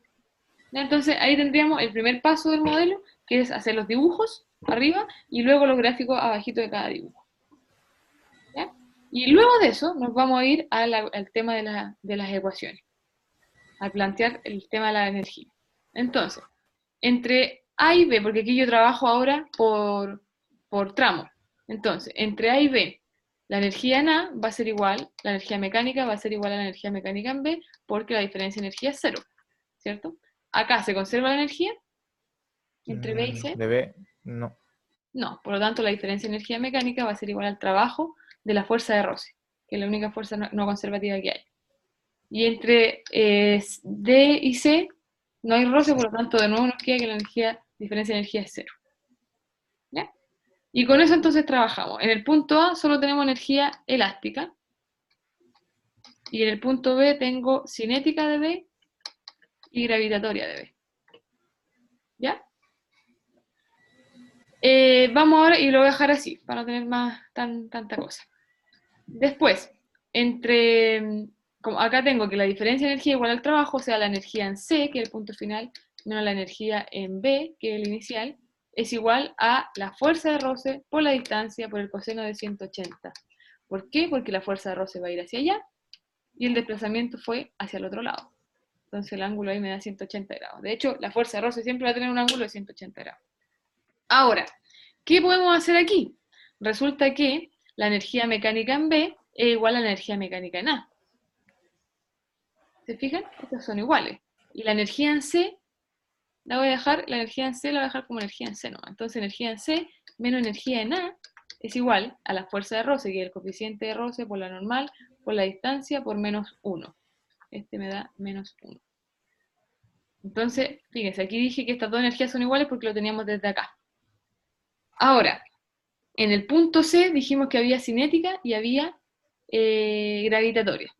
Entonces ahí tendríamos el primer paso del modelo, que es hacer los dibujos arriba y luego los gráficos abajito de cada dibujo. ¿Ya? Y luego de eso nos vamos a ir al tema de las ecuaciones, a plantear el tema de la energía. Entonces, entre A y B, porque aquí yo trabajo ahora por tramo. Entonces, entre A y B, la energía en A va a ser igual, la energía mecánica va a ser igual a la energía mecánica en B, porque la diferencia de energía es cero, ¿cierto? Acá se conserva la energía, entre B y C. De B, no. No, por lo tanto la diferencia de energía mecánica va a ser igual al trabajo de la fuerza de roce, que es la única fuerza no conservativa que hay. Y entre D y C no hay roce, por lo tanto de nuevo nos queda que la diferencia de energía es cero. ¿Ya? Y con eso entonces trabajamos. En el punto A solo tenemos energía elástica, y en el punto B tengo cinética de B y gravitatoria de B. ¿Ya? Vamos ahora, y lo voy a dejar así, para no tener más tanta cosa. Después, como acá tengo que la diferencia de energía igual al trabajo, o sea, la energía en C, que es el punto final, menos la energía en B, que es el inicial, es igual a la fuerza de roce por la distancia por el coseno de 180. ¿Por qué? Porque la fuerza de roce va a ir hacia allá, y el desplazamiento fue hacia el otro lado. Entonces el ángulo ahí me da 180 grados. De hecho, la fuerza de roce siempre va a tener un ángulo de 180 grados. Ahora, ¿qué podemos hacer aquí? Resulta que la energía mecánica en B es igual a la energía mecánica en A. ¿Se fijan? Estas son iguales. Y la energía en C, la energía en C la voy a dejar como energía en C nomás. Entonces energía en C menos energía en A es igual a la fuerza de roce, que es el coeficiente de roce por la normal, por la distancia, por menos 1. Este me da menos 1. Entonces, fíjense, aquí dije que estas dos energías son iguales porque lo teníamos desde acá. Ahora, en el punto C dijimos que había cinética y había gravitatoria,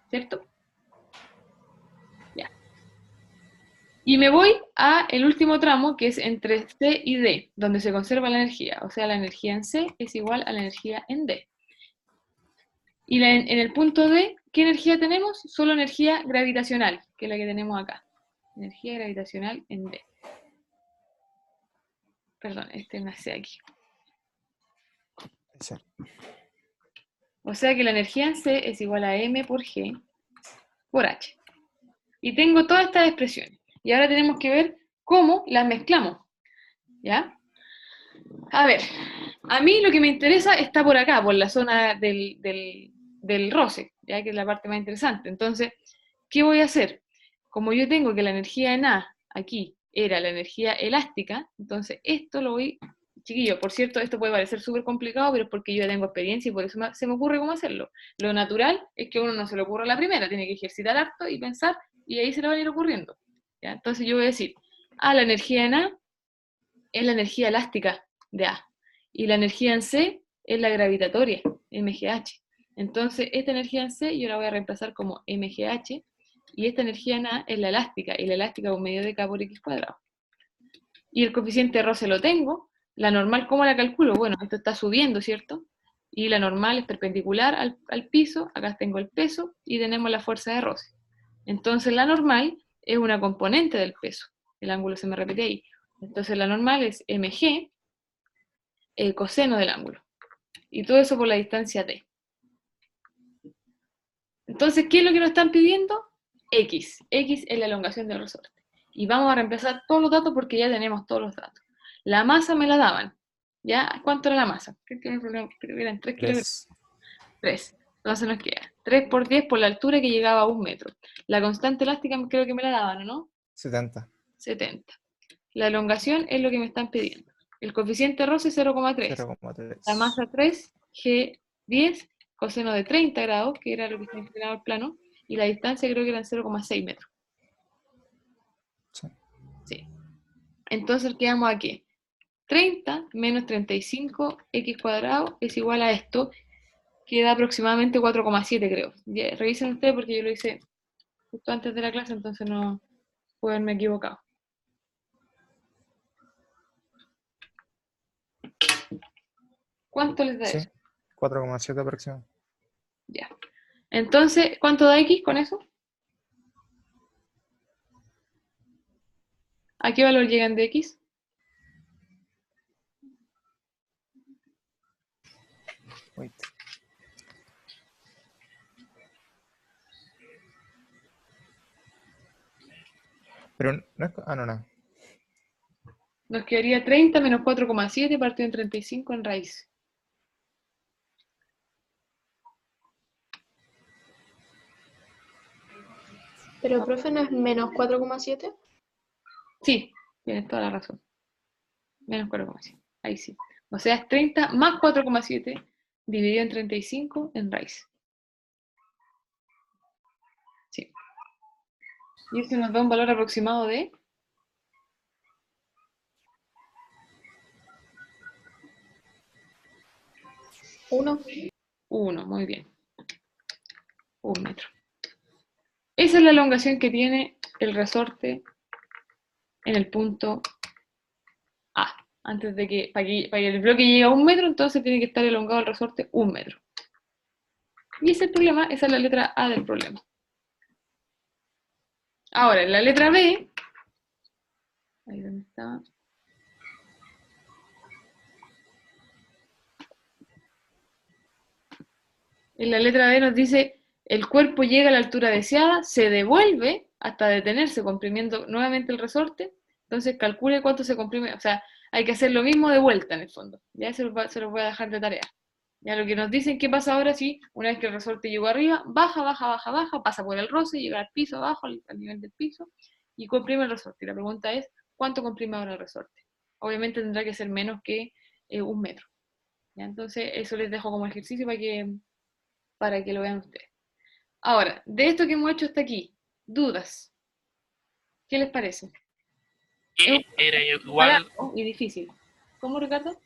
¿cierto? Ya. Y me voy a el último tramo, que es entre C y D, donde se conserva la energía. O sea, la energía en C es igual a la energía en D. Y en el punto D, ¿qué energía tenemos? Solo energía gravitacional, que es la que tenemos acá. Energía gravitacional en D. Perdón, este nace aquí. O sea que la energía en C es igual a M por G por H. Y tengo todas estas expresiones. Y ahora tenemos que ver cómo las mezclamos. ¿Ya? A ver, a mí lo que me interesa está por acá, por la zona del roce, ya que es la parte más interesante. Entonces, ¿qué voy a hacer? Como yo tengo que la energía en A aquí era la energía elástica, entonces esto lo voy... Chiquillo, por cierto, esto puede parecer súper complicado, pero es porque yo ya tengo experiencia y por eso se me ocurre cómo hacerlo. Lo natural es que a uno no se le ocurra a la primera, tiene que ejercitar harto y pensar, y ahí se le van a ir ocurriendo. ¿Ya? Entonces yo voy a decir, la energía en A es la energía elástica de A. Y la energía en C es la gravitatoria, MGH. Entonces, esta energía en C yo la voy a reemplazar como MGH, y esta energía en A es la elástica, y la elástica es un medio de K por X cuadrado. Y el coeficiente de roce lo tengo. La normal, ¿cómo la calculo? Bueno, esto está subiendo, ¿cierto? Y la normal es perpendicular al piso, acá tengo el peso, y tenemos la fuerza de roce. Entonces la normal es una componente del peso. El ángulo se me repite ahí. Entonces la normal es mg, el coseno del ángulo. Y todo eso por la distancia t. Entonces, ¿qué es lo que nos están pidiendo? X. X es la elongación del resorte. Y vamos a reemplazar todos los datos porque ya tenemos todos los datos. La masa me la daban. ¿Ya? ¿Cuánto era la masa? Creo que eran 3 kilogramos. 3. Entonces nos queda 3 por 10 por la altura que llegaba a 1 metro. La constante elástica creo que me la daban, ¿o no? 70. 70. La elongación es lo que me están pidiendo. El coeficiente roce 0,3. 0,3. La masa 3, G10, coseno de 30 grados, que era lo que está inclinado el plano, y la distancia creo que eran 0,6 metros. Sí. Sí. Entonces quedamos aquí. 30 menos 35 x cuadrado es igual a esto, que da aproximadamente 4,7 creo. Ya, revisen ustedes porque yo lo hice justo antes de la clase, entonces no puedo haberme equivocado. ¿Cuánto les da Sí, eso? 4,7 aproximadamente. Ya. Entonces, ¿cuánto da x con eso? ¿A qué valor llegan de x? Wait. Pero no es... Ah, no. Nos quedaría 30 menos 4,7 partido en 35 en raíz. Pero, profe, ¿no es menos 4,7? Sí, tienes toda la razón. Menos 4,7. Ahí sí. O sea, es 30 más 4,7 dividido en 35 en raíz. Sí. Y eso nos da un valor aproximado de 1, muy bien. 1 metro. Esa es la elongación que tiene el resorte en el punto A. Antes de que, para que el bloque llegue a 1 metro, entonces tiene que estar elongado el resorte 1 metro. Y ese es el problema, esa es la letra A del problema. Ahora, en la letra B, ahí donde está. En la letra B nos dice, el cuerpo llega a la altura deseada, se devuelve hasta detenerse, comprimiendo nuevamente el resorte. Entonces calcule cuánto se comprime, o sea, hay que hacer lo mismo de vuelta en el fondo. Ya se los voy a dejar de tarea. Ya lo que nos dicen, ¿qué pasa ahora si una vez que el resorte llegó arriba, baja, pasa por el roce, llega al piso, abajo, al nivel del piso, y comprime el resorte? Y la pregunta es, ¿cuánto comprime ahora el resorte? Obviamente tendrá que ser menos que 1 metro. ¿Ya? Entonces, eso les dejo como ejercicio para que lo vean ustedes. Ahora, de esto que hemos hecho hasta aquí, dudas. ¿Qué les parece? E era igual, Y difícil. ¿Cómo, Ricardo?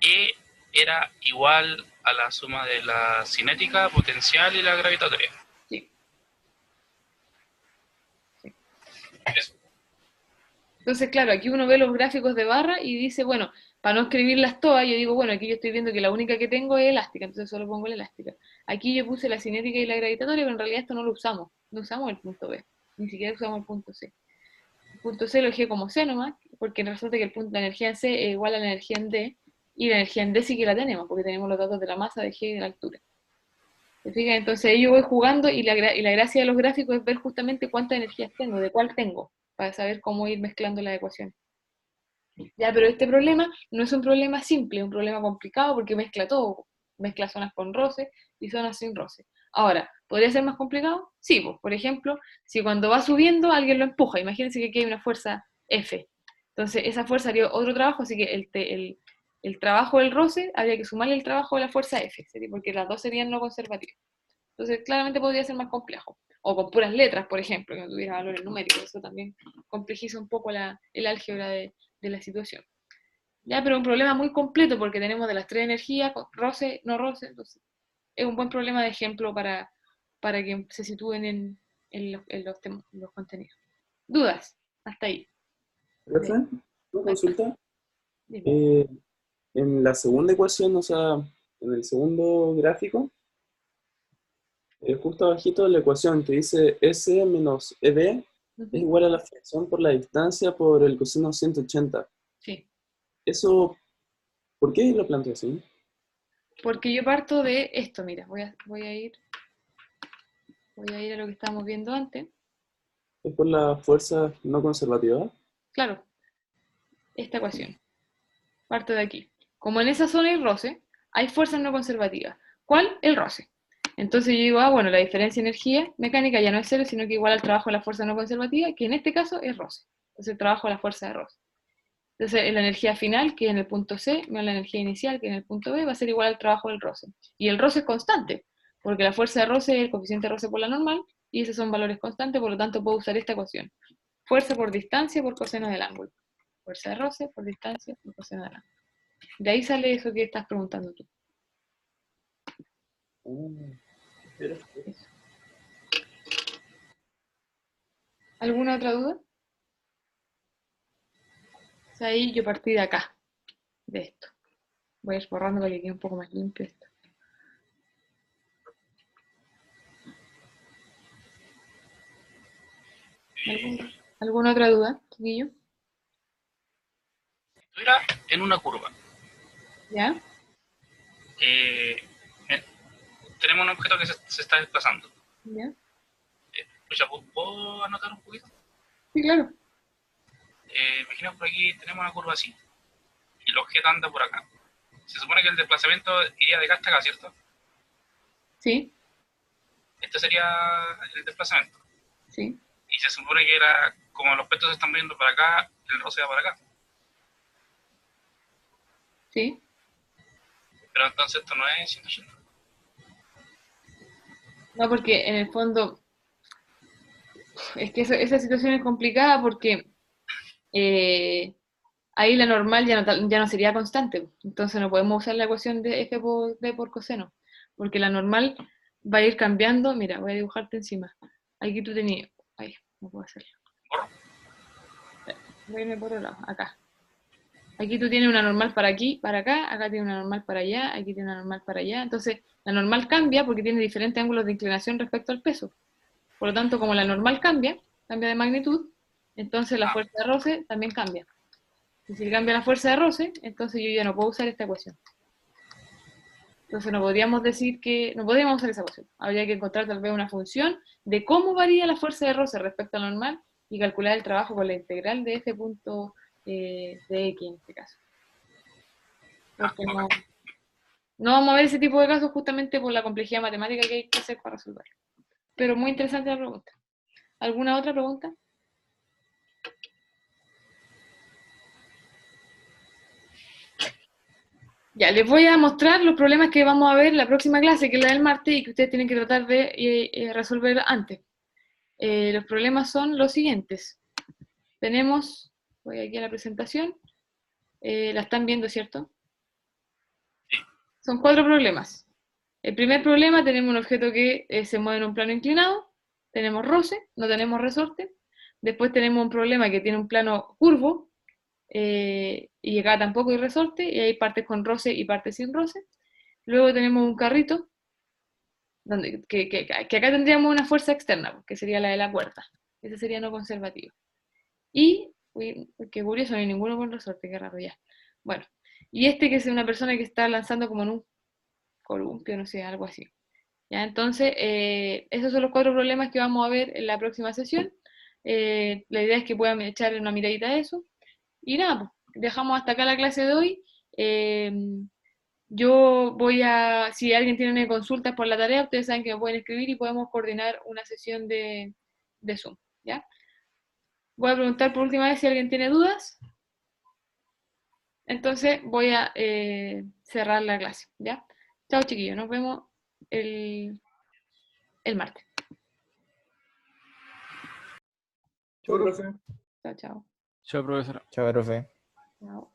E era igual a la suma de la cinética, potencial y la gravitatoria. Sí. Eso. Entonces, claro, aquí uno ve los gráficos de barra y dice, bueno, para no escribirlas todas, yo digo, bueno, aquí yo estoy viendo que la única que tengo es elástica, entonces solo pongo la elástica. Aquí yo puse la cinética y la gravitatoria, pero en realidad esto no lo usamos. No usamos el punto B, ni siquiera usamos el punto C. El punto C lo dejé como C nomás, porque resulta que la energía en C es igual a la energía en D, y la energía en D sí que la tenemos, porque tenemos los datos de la masa, de G y de la altura. ¿Se fijan? Entonces yo voy jugando y la gracia de los gráficos es ver justamente cuántas energías tengo, de cuál tengo, para saber cómo ir mezclando las ecuaciones. Ya, pero este problema no es un problema simple, es un problema complicado porque mezcla todo, mezcla zonas con roce y zonas sin roce. Ahora, ¿podría ser más complicado? Sí, pues, por ejemplo, si cuando va subiendo alguien lo empuja, imagínense que aquí hay una fuerza F, entonces esa fuerza haría otro trabajo, así que el trabajo del roce habría que sumarle el trabajo de la fuerza F, porque las dos serían no conservativas. Entonces, claramente podría ser más complejo. O con puras letras, por ejemplo, que no tuviera valores numéricos, eso también complejiza un poco el álgebra de la situación. Ya, pero un problema muy completo porque tenemos de las tres energías, roce, no roce, entonces es un buen problema de ejemplo para que se sitúen los contenidos. ¿Dudas? Hasta ahí. Profe, una consulta. Dime. En la segunda ecuación, o sea, en el segundo gráfico, justo abajito de la ecuación que dice S menos EB es igual a la fracción por la distancia por el coseno 180. Sí. Eso, ¿por qué lo planteo así? Porque yo parto de esto, mira, voy a ir a lo que estábamos viendo antes. ¿Es por la fuerza no conservativa? Claro, esta ecuación. Parto de aquí. Como en esa zona hay roce, hay fuerzas no conservativas. ¿Cuál? El roce. Entonces yo digo, bueno, la diferencia de energía mecánica ya no es cero, sino que igual al trabajo de la fuerza no conservativa, que en este caso es roce. Entonces el trabajo de la fuerza de roce. Entonces la energía final, que en el punto C, menos la energía inicial, que en el punto B, va a ser igual al trabajo del roce. Y el roce es constante, porque la fuerza de roce es el coeficiente de roce por la normal, y esos son valores constantes, por lo tanto puedo usar esta ecuación. Fuerza por distancia por coseno del ángulo. Fuerza de roce por distancia por coseno del ángulo. De ahí sale eso que estás preguntando tú. ¿Alguna otra duda? O sea, ahí yo partí de acá, de esto. Voy a ir borrando para que quede un poco más limpio esto. ¿Alguna otra duda, chiquillo? Estuviera en una curva. ¿Ya? Tenemos un objeto que se está desplazando. ¿Ya? ¿Puedo anotar un poquito? Sí, claro. Imaginemos por aquí, tenemos una curva así. Y el objeto anda por acá. Se supone que el desplazamiento iría de acá hasta acá, ¿cierto? Sí. Este sería el desplazamiento. Sí. Y se supone que era, como los objetos se están moviendo para acá, el roce va para acá. Sí. Pero entonces esto no es 180. No, porque en el fondo, es que esa situación es complicada porque ahí la normal ya no sería constante. Entonces no podemos usar la ecuación de f por b por coseno, porque la normal va a ir cambiando. Mira, voy a dibujarte encima. Aquí tú tenías... Ay, no puedo hacerlo. Voy a irme por otro lado, acá. Aquí tú tienes una normal para aquí, para acá tienes una normal para allá, aquí tienes una normal para allá. Entonces, la normal cambia porque tiene diferentes ángulos de inclinación respecto al peso. Por lo tanto, como la normal cambia de magnitud, entonces la fuerza de roce también cambia. Y si cambia la fuerza de roce, entonces yo ya no puedo usar esta ecuación. Entonces no podríamos usar esa ecuación. Habría que encontrar tal vez una función de cómo varía la fuerza de roce respecto al normal y calcular el trabajo con la integral de f punto de x en este caso. Porque no vamos a ver ese tipo de casos justamente por la complejidad matemática que hay que hacer para resolverlo. Pero muy interesante la pregunta. ¿Alguna otra pregunta? Ya, les voy a mostrar los problemas que vamos a ver en la próxima clase, que es la del martes, y que ustedes tienen que tratar de resolver antes. Los problemas son los siguientes. Voy aquí a la presentación, la están viendo, ¿cierto? Son 4 problemas. El primer problema, tenemos un objeto que se mueve en un plano inclinado, tenemos roce, no tenemos resorte. Después tenemos un problema que tiene un plano curvo, y acá tampoco hay resorte, y hay partes con roce y partes sin roce. Luego tenemos un carrito, que acá tendríamos una fuerza externa, que sería la de la cuerda. Ese sería no conservativo. Y, uy, qué curioso, no hay ninguno con resorte, qué raro ya. Bueno, y este que es una persona que está lanzando como en un columpio, no sé, algo así. ¿Ya? Entonces, esos son los 4 problemas que vamos a ver en la próxima sesión. La idea es que puedan echar una miradita a eso. Y nada, pues, dejamos hasta acá la clase de hoy. Yo si alguien tiene consultas por la tarea, ustedes saben que me pueden escribir y podemos coordinar una sesión de Zoom, ¿ya? Voy a preguntar por última vez si alguien tiene dudas. Entonces voy a cerrar la clase, ¿ya? Chao, chiquillos, nos vemos el martes. Chau, profe. Chao, chao. Chao, profesor. Chao, profe. Chao.